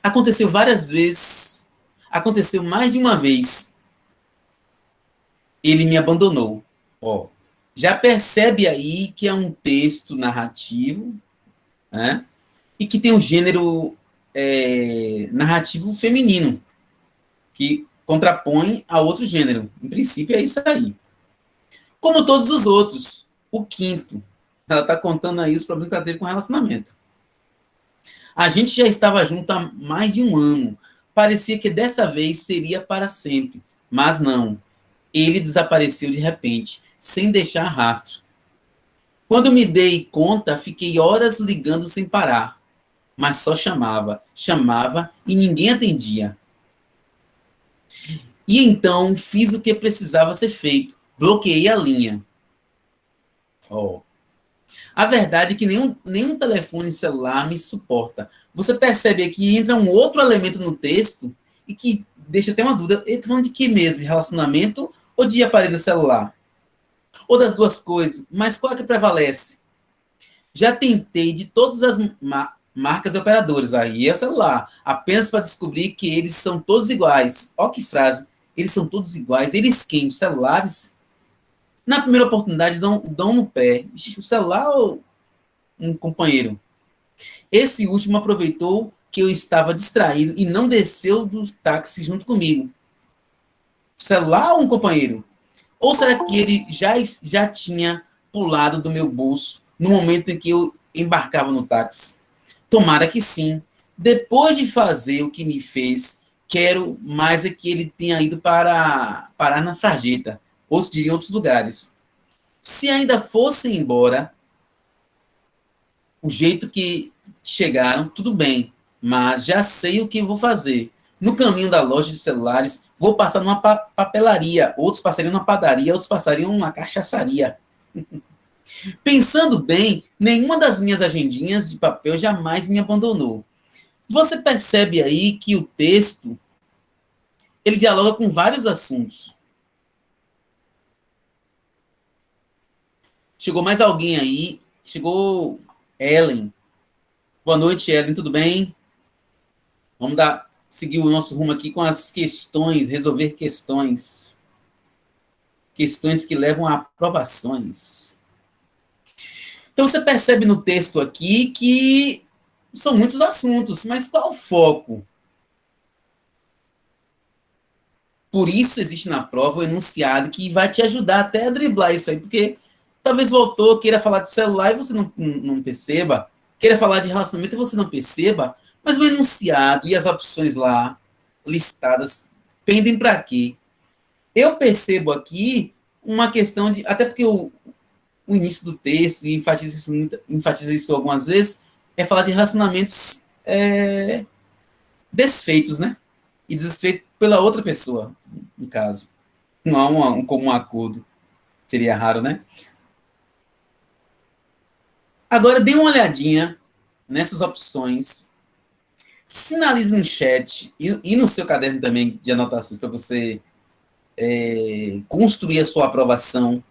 Aconteceu várias vezes, aconteceu mais de uma vez. Ele me abandonou. Ó, já percebe aí que é um texto narrativo, né? E que tem um gênero narrativo feminino, que contrapõe a outro gênero. Em princípio, é isso aí. Como todos os outros. O quinto. Ela está contando aí os problemas que ela teve com o relacionamento. A gente já estava junto há mais de um ano. Parecia que dessa vez seria para sempre. Mas não. Ele desapareceu de repente, sem deixar rastro. Quando me dei conta, fiquei horas ligando sem parar. Mas só chamava e ninguém atendia. E então fiz o que precisava ser feito. Bloqueei a linha. A verdade é que nenhum telefone celular me suporta. Você percebe aqui que entra um outro elemento no texto e que deixa até uma dúvida. Ele está falando de que mesmo? De relacionamento ou de aparelho celular? Ou das duas coisas, mas qual é que prevalece? Já tentei de todas as marcas e operadores, aí é o celular, apenas para descobrir que eles são todos iguais. Ó que frase, eles são todos iguais. Eles quem? Os celulares? Na primeira oportunidade dão no pé. O celular ou um companheiro? Esse último aproveitou que eu estava distraído e não desceu do táxi junto comigo. Celular ou um companheiro? Ou será que ele já tinha pulado do meu bolso no momento em que eu embarcava no táxi? Tomara que sim. Depois de fazer o que me fez, quero mais é que ele tenha ido parar na sarjeta. Outros diriam outros lugares. Se ainda fossem embora, o jeito que chegaram, tudo bem. Mas já sei o que vou fazer. No caminho da loja de celulares, vou passar numa papelaria. Outros passariam numa padaria, outros passariam numa cachaçaria. Pensando bem, nenhuma das minhas agendinhas de papel jamais me abandonou. Você percebe aí que o texto, ele dialoga com vários assuntos. Chegou mais alguém aí? Chegou Ellen. Boa noite, Ellen, tudo bem? Vamos seguir o nosso rumo aqui com as questões, resolver questões. Questões que levam a aprovações. Então, você percebe no texto aqui que são muitos assuntos, mas qual o foco? Por isso existe na prova o enunciado que vai te ajudar até a driblar isso aí, porque talvez o autor queira falar de celular e você não perceba, queira falar de relacionamento e você não perceba, mas o enunciado e as opções lá listadas pendem para quê? Eu percebo aqui uma questão de, até porque o início do texto, e enfatiza isso algumas vezes, é falar de relacionamentos desfeitos, né? E desfeitos pela outra pessoa, no caso. Não há um comum acordo. Seria raro, né? Agora, dê uma olhadinha nessas opções. Sinalize no chat e no seu caderno também de anotações para você construir a sua aprovação.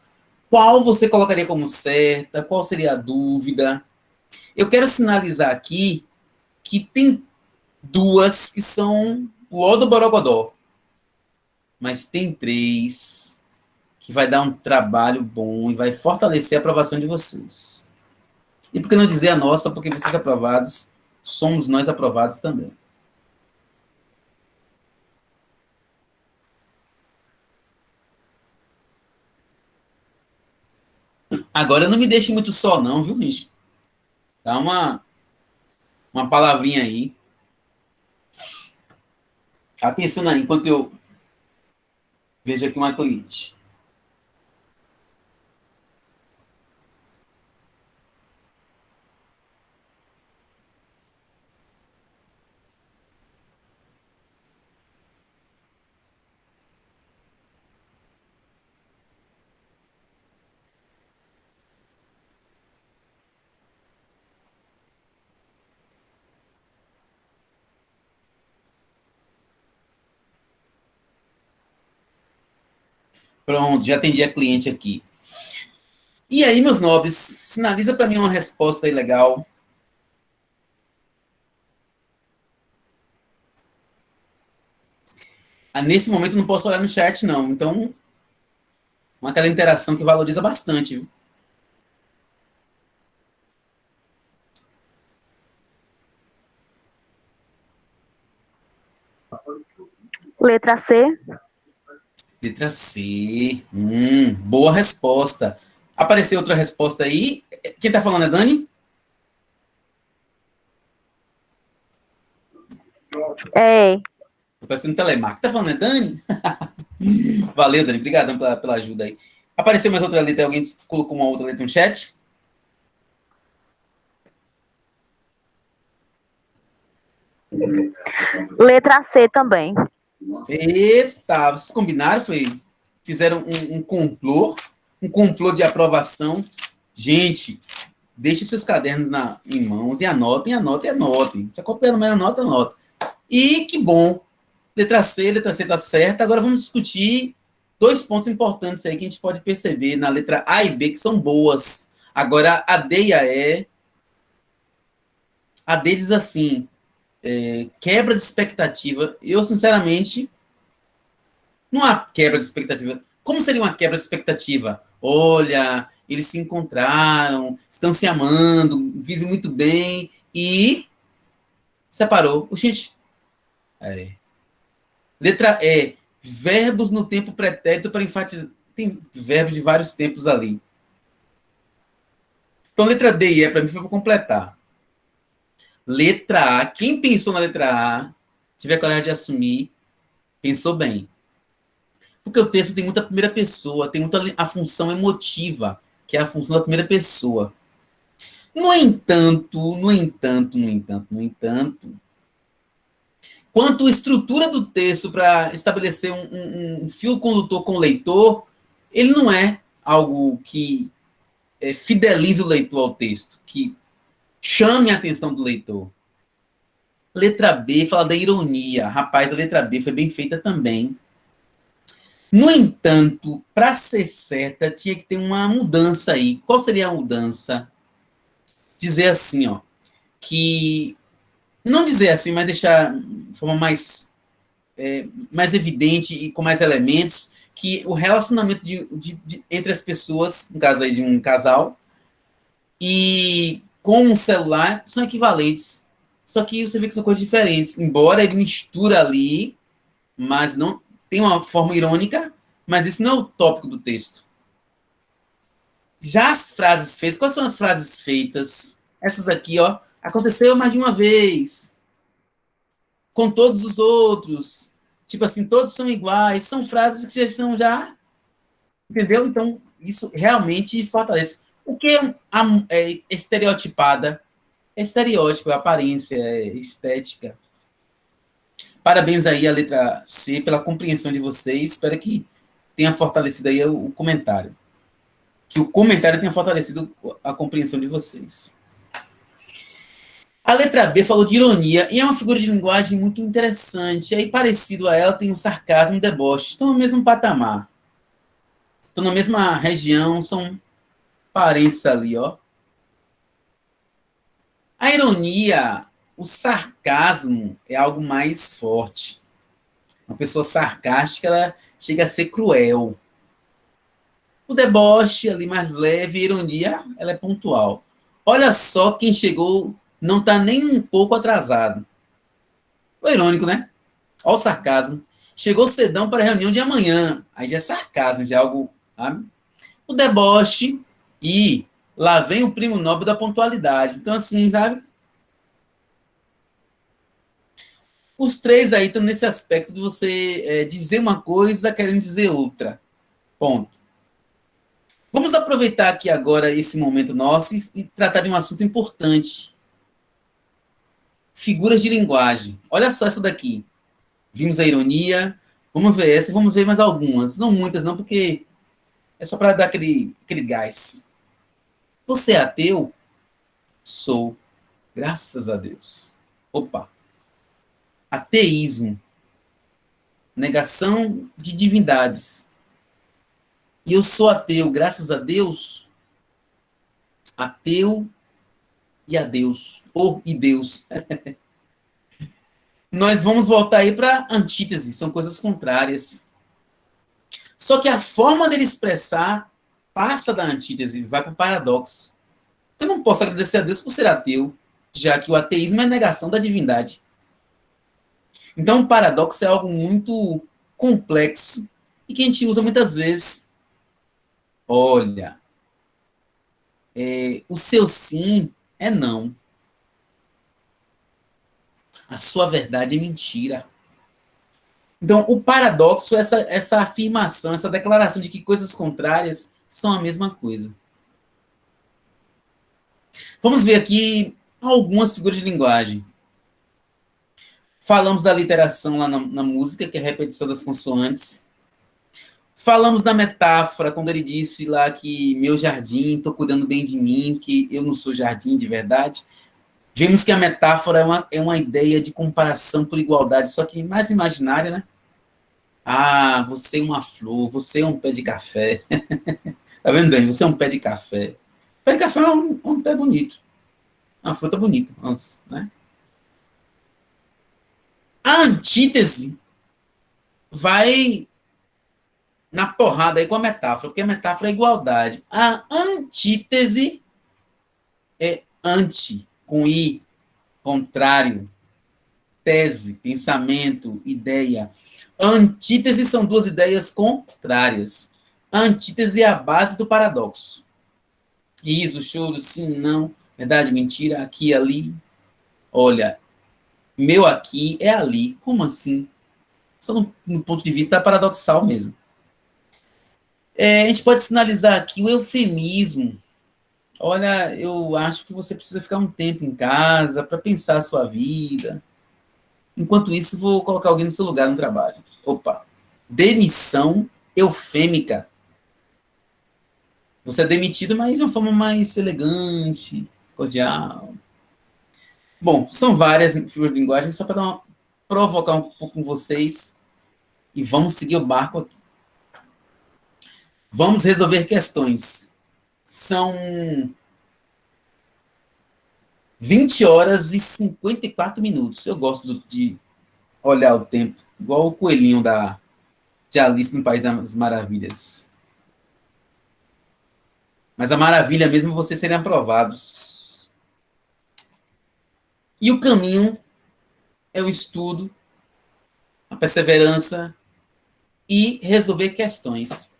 Qual você colocaria como certa? Qual seria a dúvida? Eu quero sinalizar aqui que tem duas que são o ó do borogodó, mas tem três que vai dar um trabalho bom e vai fortalecer a aprovação de vocês. E por que não dizer a nossa, porque vocês aprovados, somos nós aprovados também. Agora não me deixe muito só não, viu, gente? Dá uma palavrinha aí. Tá pensando aí, enquanto eu vejo aqui uma cliente. Pronto, já atendi a cliente aqui. E aí, meus nobres, sinaliza para mim uma resposta aí legal. Nesse momento não posso olhar no chat, não. Então, aquela interação que valoriza bastante, viu? Letra C. Letra C. Boa resposta. Apareceu outra resposta aí. Quem está falando é Dani? É. Tô parecendo telemarketing. Tá falando é Dani? Valeu, Dani. Obrigadão pela ajuda aí. Apareceu mais outra letra? Alguém colocou uma outra letra no chat? Letra C também. Eita, vocês combinaram? Fizeram um complô de aprovação. Gente, deixe seus cadernos em mãos e anotem. Se acompanhando mais, anota. E que bom. Letra C tá certa. Agora vamos discutir Dois pontos importantes aí que a gente pode perceber na letra A e B, que são boas. Agora, a D e a E, a D diz assim, quebra de expectativa. Eu, sinceramente, não há quebra de expectativa. Como seria uma quebra de expectativa? Olha, eles se encontraram, estão se amando, vivem muito bem e separou. Gente, letra E, verbos no tempo pretérito para enfatizar. Tem verbos de vários tempos ali. Então, letra D e E, para mim, foi para completar. Letra A, quem pensou na letra A, tiver coragem de assumir, pensou bem. Porque o texto tem muita primeira pessoa, tem muita a função emotiva, que é a função da primeira pessoa. No entanto, quanto à estrutura do texto para estabelecer um fio condutor com o leitor, ele não é algo que fidelize o leitor ao texto, que chame a atenção do leitor. Letra B fala da ironia. Rapaz, a letra B foi bem feita também. No entanto, para ser certa, tinha que ter uma mudança aí. Qual seria a mudança? Dizer assim, ó, que... Não dizer assim, mas deixar de forma mais evidente e com mais elementos, que o relacionamento entre as pessoas, no caso aí de um casal, e com um celular, são equivalentes. Só que você vê que são coisas diferentes. Embora ele mistura ali, mas não tem uma forma irônica, mas isso não é o tópico do texto. Já as frases feitas, quais são as frases feitas? Essas aqui, ó, aconteceu mais de uma vez, com todos os outros, tipo assim, todos são iguais, são frases que já estão já, entendeu? Então, isso realmente fortalece. O que é estereotipada? É estereótipo, é aparência, é estética. Parabéns aí à letra C pela compreensão de vocês. Espero que tenha fortalecido aí o comentário. Que o comentário tenha fortalecido a compreensão de vocês. A letra B falou de ironia, e é uma figura de linguagem muito interessante. Aí, parecido a ela, tem o sarcasmo e o deboche. Estão no mesmo patamar. Estão na mesma região, são parentes ali, ó. A ironia, o sarcasmo é algo mais forte. Uma pessoa sarcástica, ela chega a ser cruel. O deboche ali mais leve, a ironia, ela é pontual. Olha só quem chegou, não está nem um pouco atrasado. O irônico, né? Olha o sarcasmo. Chegou cedão para a reunião de amanhã. Aí já é sarcasmo, já é algo... Sabe? O deboche e lá vem o primo nobre da pontualidade. Então, assim, sabe? Os três aí estão nesse aspecto de você dizer uma coisa querendo dizer outra. Ponto. Vamos aproveitar aqui agora esse momento nosso e tratar de um assunto importante. Figuras de linguagem. Olha só essa daqui. Vimos a ironia. Vamos ver essa e vamos ver mais algumas. Não muitas, não, porque é só para dar aquele gás. Você é ateu? Sou. Graças a Deus. Opa. Ateísmo. Negação de divindades. E eu sou ateu, graças a Deus. Ateu e a Deus. Ou e Deus. Nós vamos voltar aí para antítese. São coisas contrárias. Só que a forma dele expressar passa da antítese, vai para o paradoxo. Eu não posso agradecer a Deus por ser ateu, já que o ateísmo é negação da divindade. Então, o paradoxo é algo muito complexo e que a gente usa muitas vezes. Olha, o seu sim é não. A sua verdade é mentira. Então, o paradoxo é essa afirmação, essa declaração de que coisas contrárias são a mesma coisa. Vamos ver aqui algumas figuras de linguagem. Falamos da literação lá na música, que é a repetição das consoantes. Falamos da metáfora, quando ele disse lá que meu jardim, estou cuidando bem de mim, que eu não sou jardim de verdade. Vimos que a metáfora é uma ideia de comparação por igualdade, só que mais imaginária, né? Ah, você é uma flor, você é um pé de café. Tá vendo, Dani? Você é um pé de café. Pé de café é um pé bonito. Uma fruta bonita, né? A antítese vai na porrada aí com a metáfora, porque a metáfora é igualdade. A antítese é anti, com i, contrário, tese, pensamento, ideia. Antítese são duas ideias contrárias. A antítese é a base do paradoxo. Isso, choro, sim, não, verdade, mentira, aqui, ali. Olha, meu aqui é ali. Como assim? Só no ponto de vista paradoxal mesmo. A gente pode sinalizar aqui o eufemismo. Olha, eu acho que você precisa ficar um tempo em casa para pensar a sua vida. Enquanto isso, vou colocar alguém no seu lugar no trabalho. Opa, demissão eufêmica. Você é demitido, mas de uma forma mais elegante, cordial. Bom, são várias figuras de linguagem, só para provocar um pouco com vocês. E vamos seguir o barco aqui. Vamos resolver questões. São 20 horas e 54 minutos. Eu gosto de olhar o tempo, igual o coelhinho de Alice no País das Maravilhas. Mas a maravilha mesmo é vocês serem aprovados. E o caminho é o estudo, a perseverança e resolver questões.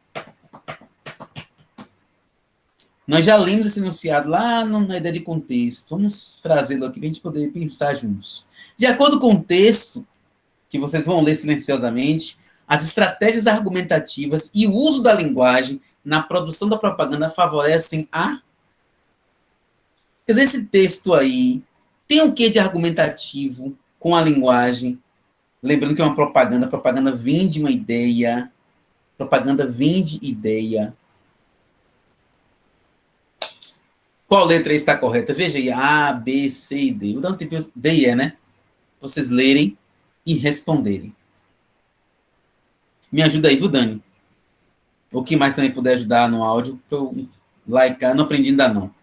Nós já lemos esse enunciado lá na ideia de contexto. Vamos trazê-lo aqui para a gente poder pensar juntos. De acordo com o texto, que vocês vão ler silenciosamente, as estratégias argumentativas e o uso da linguagem na produção da propaganda favorecem a... Quer dizer, esse texto aí tem o que de argumentativo com a linguagem? Lembrando que é uma propaganda, propaganda vende uma ideia, propaganda vende ideia. Qual letra está correta? Veja aí, A, B, C e D. Vou dar um tempo, D e E, né? Vocês lerem e responderem. Me ajuda aí, viu, Dani? O que mais também puder ajudar no áudio, para eu likear, não aprendi ainda não.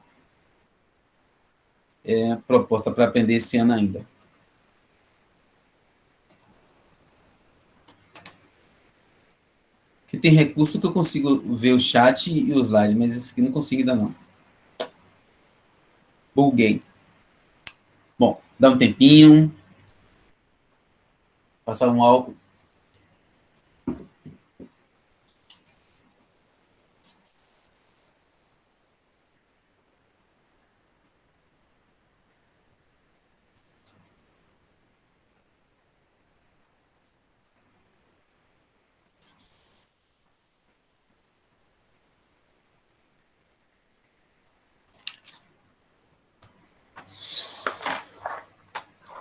É a proposta para aprender esse ano ainda. Que tem recurso que eu consigo ver o chat e o slide, mas esse aqui não consigo ainda não. Buguei. Bom, dá um tempinho. Passar um álcool.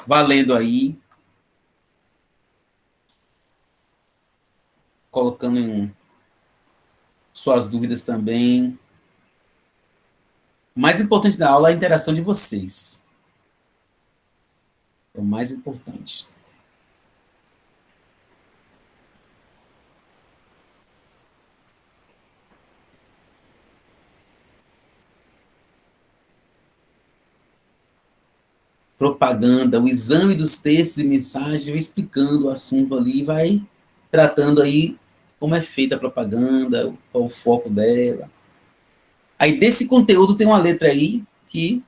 Valendo aí. Colocando em suas dúvidas também. O mais importante da aula é a interação de vocês. É o mais importante. Propaganda, o exame dos textos e mensagens, vai explicando o assunto ali, vai tratando aí como é feita a propaganda, qual o foco dela. Aí desse conteúdo tem uma letra aí que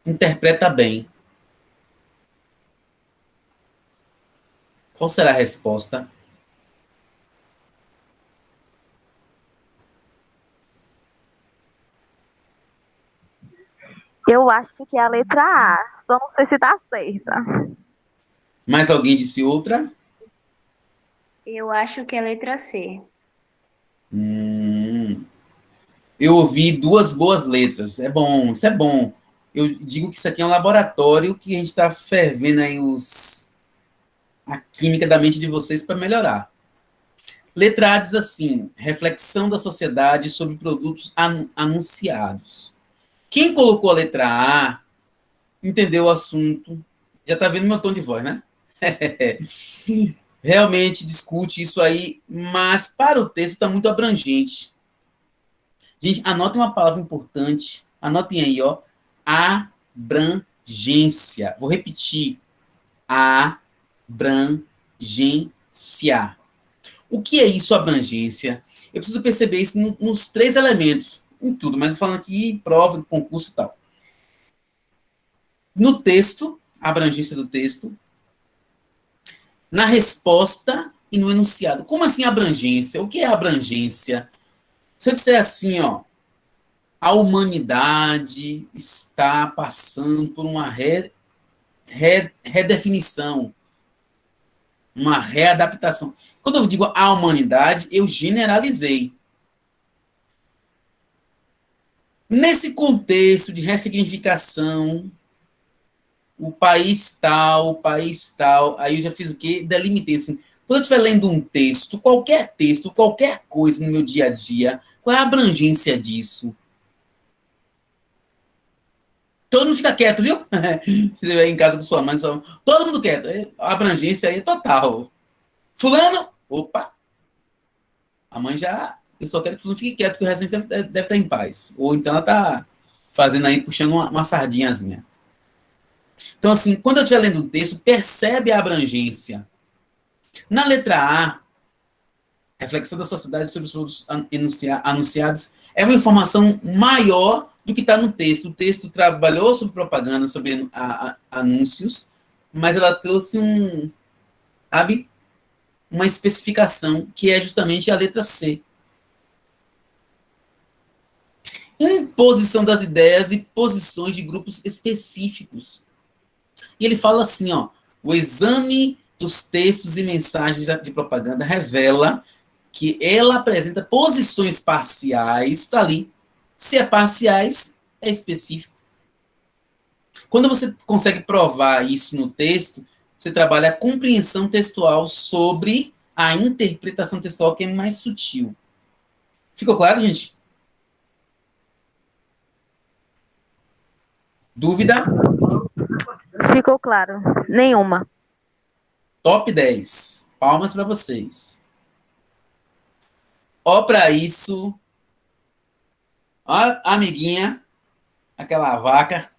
interpreta bem. Qual será a resposta? Eu acho que é a letra A. Só não sei se tá certa. Mais alguém disse outra? Eu acho que é a letra C. Eu ouvi duas boas letras. É bom, isso é bom. Eu digo que isso aqui é um laboratório que a gente está fervendo aí a química da mente de vocês para melhorar. Letra A diz assim: reflexão da sociedade sobre produtos anunciados. Quem colocou a letra A entendeu o assunto. Já está vendo meu tom de voz, né? realmente discute isso aí, mas para o texto está muito abrangente. Gente, anotem uma palavra importante, anotem aí, ó, abrangência. Vou repetir, abrangência. O que é isso, abrangência? Eu preciso perceber isso nos três elementos, em tudo, mas falando aqui prova, concurso e tal. No texto, a abrangência do texto, na resposta e no enunciado. Como assim abrangência? O que é abrangência? Se eu disser assim, ó, a humanidade está passando por uma redefinição, uma readaptação. Quando eu digo a humanidade, eu generalizei. Nesse contexto de ressignificação, o país tal, aí eu já fiz o quê? Delimitei assim. Quando eu estiver lendo um texto, qualquer coisa no meu dia a dia, qual é a abrangência disso? Todo mundo fica quieto, viu? Você vai em casa com sua mãe, todo mundo quieto. A abrangência aí é total. Fulano, opa, a mãe já, eu só quero que o fulano fique quieto, porque o resto deve estar em paz. Ou então ela está fazendo aí, puxando uma sardinhazinha. Então, assim, quando eu estiver lendo um texto, percebe a abrangência. Na letra A, reflexão da sociedade sobre os produtos anunciados é uma informação maior do que está no texto. O texto trabalhou sobre propaganda, sobre anúncios, mas ela trouxe sabe, uma especificação, que é justamente a letra C. Imposição das ideias e posições de grupos específicos. E ele fala assim, ó, o exame dos textos e mensagens de propaganda revela que ela apresenta posições parciais, está ali. Se é parciais, é específico. Quando você consegue provar isso no texto, você trabalha a compreensão textual sobre a interpretação textual, que é mais sutil. Ficou claro, gente? Dúvida? Ficou claro. Nenhuma. Top 10. Palmas para vocês. Ó, para isso. Ó, amiguinha, aquela vaca.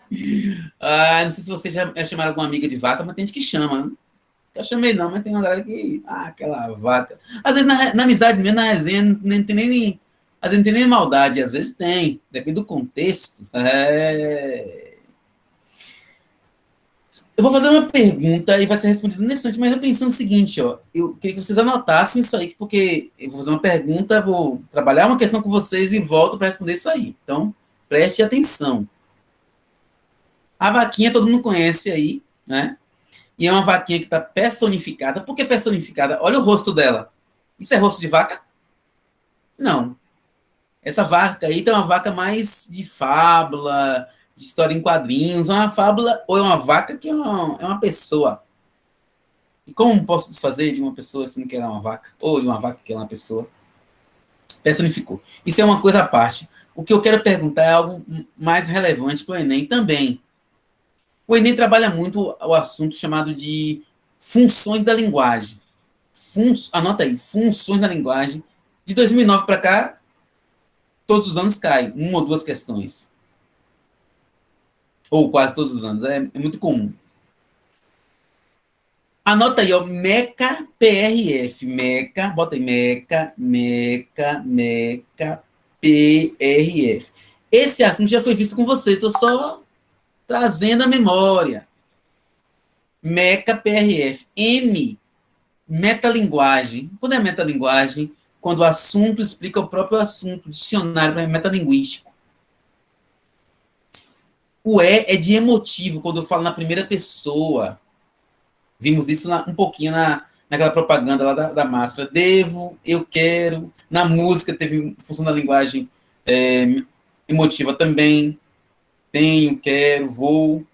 Não sei se você já é chamado alguma amiga de vaca, mas tem gente que chama, né? Eu chamei não, mas tem uma galera que... aquela vaca. Às vezes na amizade mesmo, na resenha, não tem nem... Às vezes não tem nem maldade, às vezes tem. Depende do contexto. Eu vou fazer uma pergunta e vai ser respondida nesse instante, mas eu pensei no seguinte, ó. Eu queria que vocês anotassem isso aí, porque eu vou fazer uma pergunta, vou trabalhar uma questão com vocês e volto para responder isso aí. Então, preste atenção. A vaquinha todo mundo conhece aí, né? E é uma vaquinha que está personificada. Por que personificada? Olha o rosto dela. Isso é rosto de vaca? Não. Essa vaca aí tem uma vaca mais de fábula, de história em quadrinhos. É uma fábula ou é uma vaca que é uma pessoa. E como posso desfazer de uma pessoa assim que ela é uma vaca? Ou de uma vaca que é uma pessoa? Personificou. Isso é uma coisa à parte. O que eu quero perguntar é algo mais relevante para o Enem também. O Enem trabalha muito o assunto chamado de funções da linguagem. Anota aí, funções da linguagem. De 2009 para cá, todos os anos cai uma ou duas questões. Ou quase todos os anos, é muito comum. Anota aí, ó, MECA PRF. MECA, bota aí, MECA PRF. Esse assunto já foi visto com vocês, estou só trazendo a memória. MECA PRF. M, metalinguagem. Quando é metalinguagem? Quando o assunto explica o próprio assunto. Dicionário é metalinguístico. O E é de emotivo, quando eu falo na primeira pessoa. Vimos isso um pouquinho naquela propaganda lá da máscara. Devo, eu quero. Na música teve função da linguagem emotiva também. Tenho, quero, vou.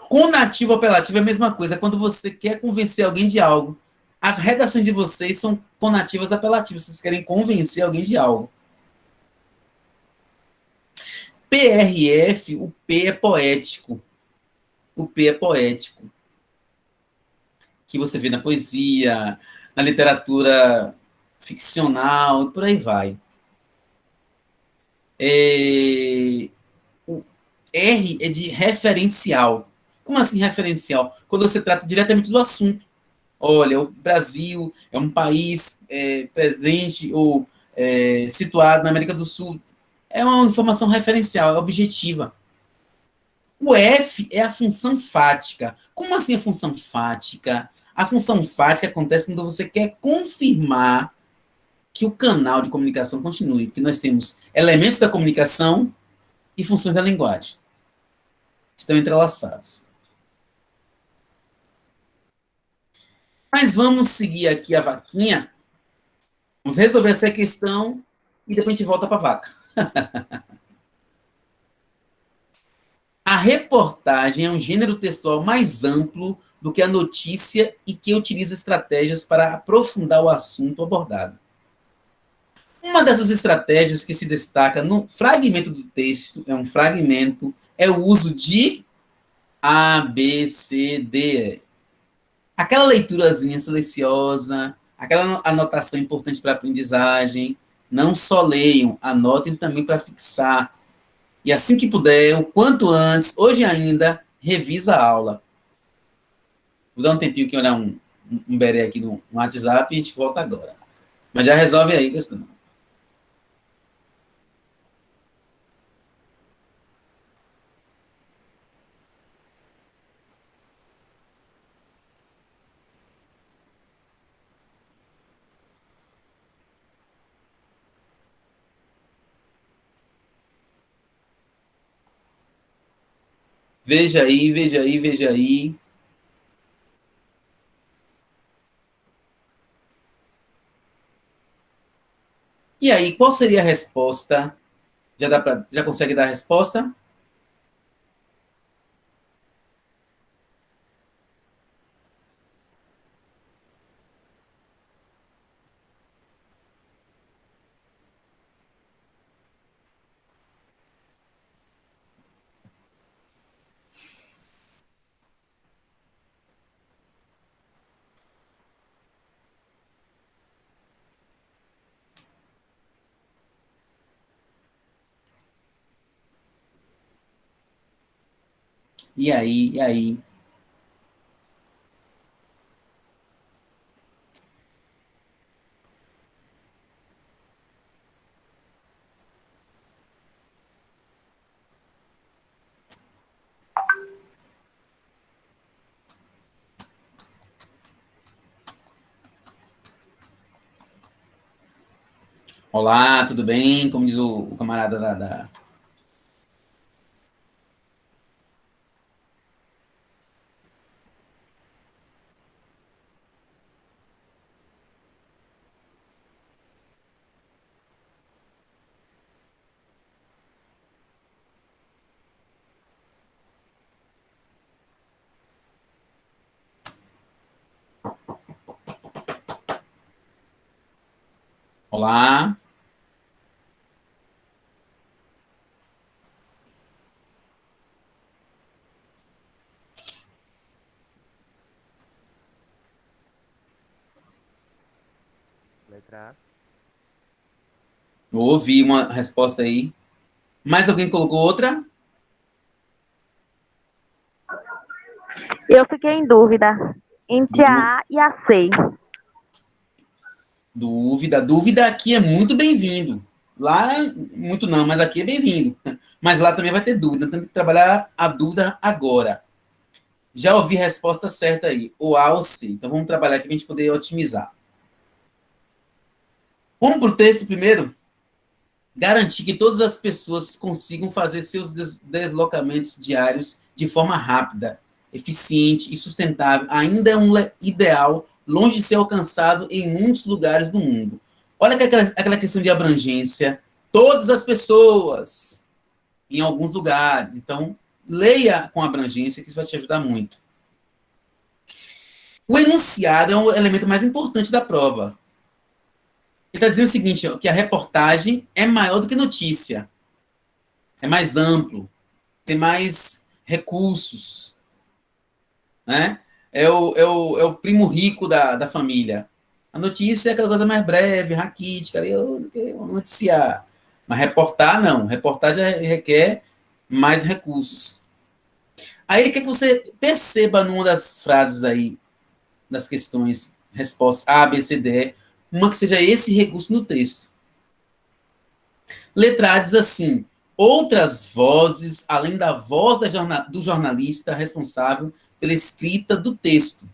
Conativo apelativo é a mesma coisa. Quando você quer convencer alguém de algo. As redações de vocês são conativas apelativas. Vocês querem convencer alguém de algo. PRF, o P é poético. O P é poético, que você vê na poesia, na literatura ficcional, e por aí vai. O R é de referencial. Como assim referencial? Quando você trata diretamente do assunto. Olha, o Brasil é um país presente ou situado na América do Sul. É uma informação referencial, é objetiva. O F é a função fática. Como assim a função fática? A função fática acontece quando você quer confirmar que o canal de comunicação continue, porque nós temos elementos da comunicação e funções da linguagem. Estão entrelaçados. Mas vamos seguir aqui a vaquinha. Vamos resolver essa questão e depois a gente volta para a vaca. A reportagem é um gênero textual mais amplo do que a notícia e que utiliza estratégias para aprofundar o assunto abordado. Uma dessas estratégias que se destaca no fragmento do texto, é o uso de A, B, C, D, E. Aquela leiturazinha silenciosa, aquela anotação importante para a aprendizagem. Não só leiam, anotem também para fixar. E assim que puder, o quanto antes, hoje ainda, revisa a aula. Vou dar um tempinho aqui, olhar um beré aqui no WhatsApp e a gente volta agora. Mas já resolve aí a questão. Veja aí, veja aí, veja aí. E aí, qual seria a resposta? Já consegue dar a resposta? E aí, e aí? Olá, tudo bem? Como diz o camarada da... Olá. Letra A. Eu ouvi uma resposta aí. Mais alguém colocou outra? Eu fiquei em dúvida entre a A e a C. Dúvida. Dúvida aqui é muito bem-vindo. Lá, muito não, mas aqui é bem-vindo. Mas lá também vai ter dúvida. Então, tem que trabalhar a dúvida agora. Já ouvi a resposta certa aí. O A ou C. Então, vamos trabalhar aqui para a gente poder otimizar. Vamos para o texto primeiro? Garantir que todas as pessoas consigam fazer seus deslocamentos diários de forma rápida, eficiente e sustentável ainda é um ideal longe de ser alcançado em muitos lugares do mundo. Olha aquela questão de abrangência. Todas as pessoas, em alguns lugares. Então, leia com abrangência, que isso vai te ajudar muito. O enunciado é o elemento mais importante da prova. Ele está dizendo o seguinte, ó, que a reportagem é maior do que notícia. É mais amplo. Tem mais recursos. né? É o primo rico da família. A notícia é aquela coisa mais breve, raquítica, ali, eu vou noticiar. Mas reportar, não. Reportar já requer mais recursos. Aí ele quer que você perceba numa das frases aí, das questões, resposta A, B, C, D, uma que seja esse recurso no texto. Letra A diz assim: outras vozes, além da voz do jornalista responsável pela escrita do texto.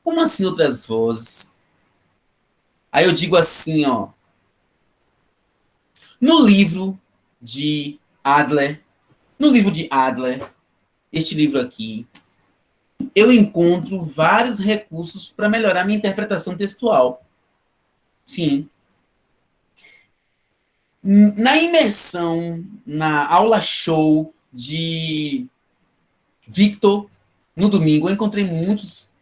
Como assim outras vozes? Aí eu digo assim, ó. No livro de Adler, este livro aqui, eu encontro vários recursos para melhorar minha interpretação textual. Sim. Na imersão, na aula show de Victor, no domingo, eu encontrei muitos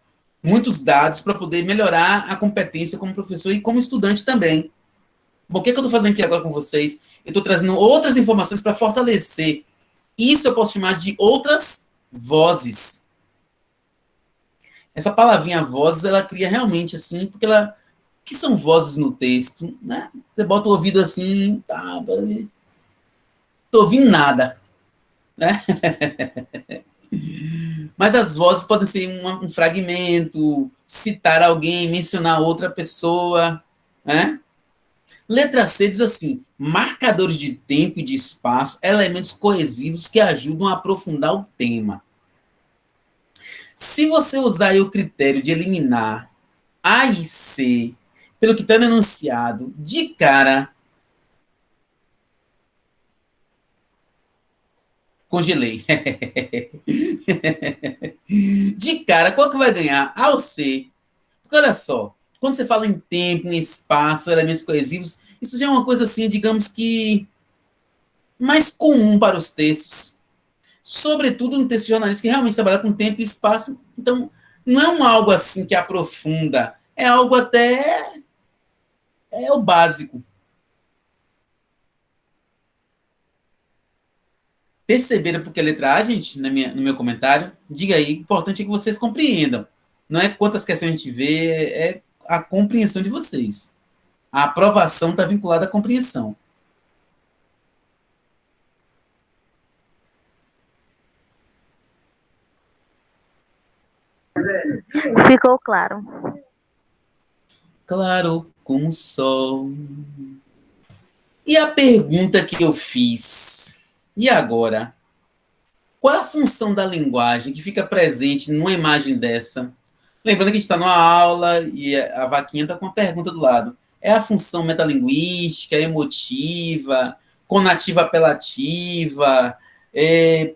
dados para poder melhorar a competência como professor e como estudante também. Bom, o que eu estou fazendo aqui agora com vocês? Eu estou trazendo outras informações para fortalecer. Isso eu posso chamar de outras vozes. Essa palavrinha vozes, ela cria realmente assim, porque ela... que são vozes no texto, né? Você bota o ouvido assim, tá, tô ouvindo nada, né? Mas as vozes podem ser um fragmento, citar alguém, mencionar outra pessoa, né? Letra C diz assim: marcadores de tempo e de espaço, elementos coesivos que ajudam a aprofundar o tema. Se você usar aí o critério de eliminar A e C, pelo que está no enunciado, de cara, congelei. De cara, qual que vai ganhar? A ou C? Porque olha só, quando você fala em tempo, em espaço, elementos coesivos, isso já é uma coisa assim, digamos que mais comum para os textos, sobretudo no texto jornalístico que realmente trabalha com tempo e espaço. Então, não é algo assim que aprofunda, é algo até o básico. Perceberam porque a letra A, gente, no meu comentário? Diga aí, o importante é que vocês compreendam. Não é quantas questões a gente vê, é a compreensão de vocês. A aprovação está vinculada à compreensão. Ficou claro. Claro como o sol. E a pergunta que eu fiz? E agora? Qual é a função da linguagem que fica presente numa imagem dessa? Lembrando que a gente está numa aula e a vaquinha está com uma pergunta do lado. É a função metalinguística, emotiva, conativa apelativa,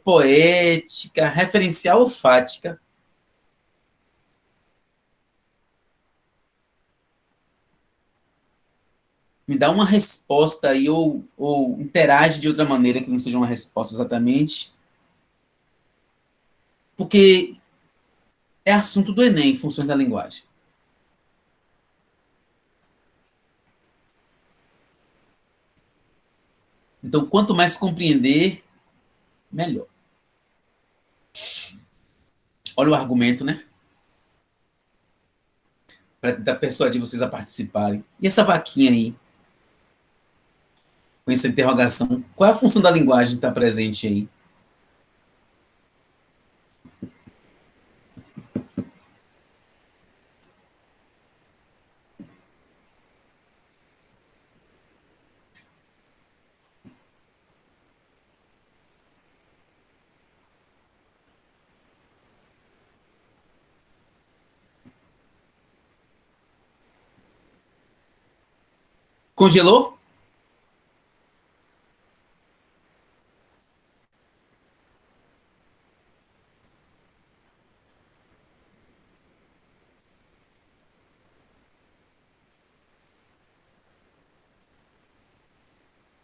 poética, referencial ou fática? Me dá uma resposta aí, ou interage de outra maneira que não seja uma resposta exatamente. Porque é assunto do Enem, funções da linguagem. Então, quanto mais compreender, melhor. Olha o argumento, né? Para tentar persuadir vocês a participarem. E essa vaquinha aí, com essa interrogação, qual é a função da linguagem que está presente aí? Congelou?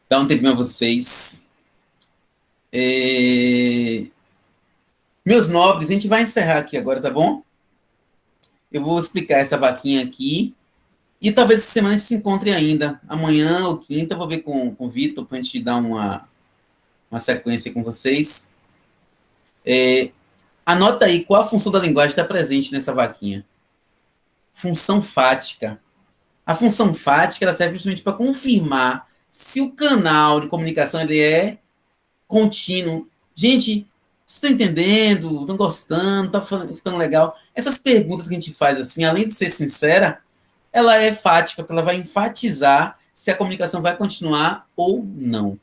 Dá um tempinho a vocês. Meus nobres, a gente vai encerrar aqui agora, tá bom? Eu vou explicar essa vaquinha aqui. E talvez essa semana a gente se encontre ainda. Amanhã ou quinta, eu vou ver com o Vitor para a gente dar uma sequência com vocês. Anota aí qual a função da linguagem está presente nessa vaquinha. Função fática. A função fática ela serve justamente para confirmar se o canal de comunicação ele é contínuo. Gente, vocês estão entendendo? Estão gostando? Está ficando legal? Essas perguntas que a gente faz assim, além de ser sincera, ela é fática, porque ela vai enfatizar se a comunicação vai continuar ou não.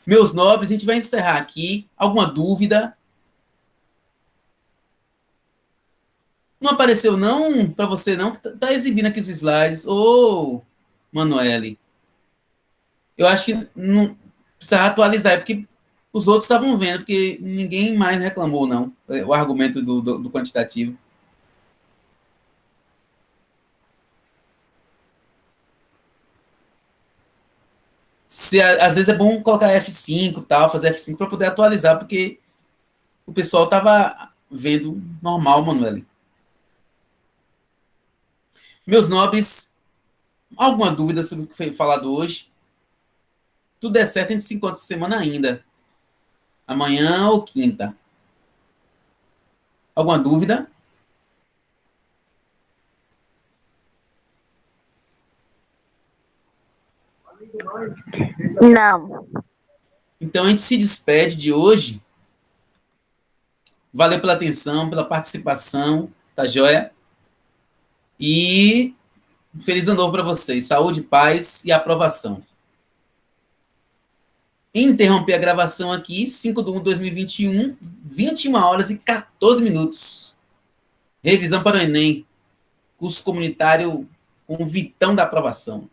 Meus nobres, a gente vai encerrar aqui. Alguma dúvida? Não apareceu não para você não? Tá exibindo aqui os slides. Ô, Manoele. Eu acho que não precisa atualizar, porque os outros estavam vendo, porque ninguém mais reclamou, não. O argumento do quantitativo. Às vezes é bom colocar F5 tal, fazer F5 para poder atualizar, porque o pessoal estava vendo normal, Manoele. Meus nobres, alguma dúvida sobre o que foi falado hoje? Tudo der certo, a gente se encontra essa semana ainda. Amanhã ou quinta. Alguma dúvida? Não. Então a gente se despede de hoje. Valeu pela atenção, pela participação, tá joia? E um feliz ano novo para vocês. Saúde, paz e aprovação. Interromper a gravação aqui, 5/1/2021, 21 horas e 14 minutos. Revisão para o Enem. Curso comunitário com Vitão da aprovação.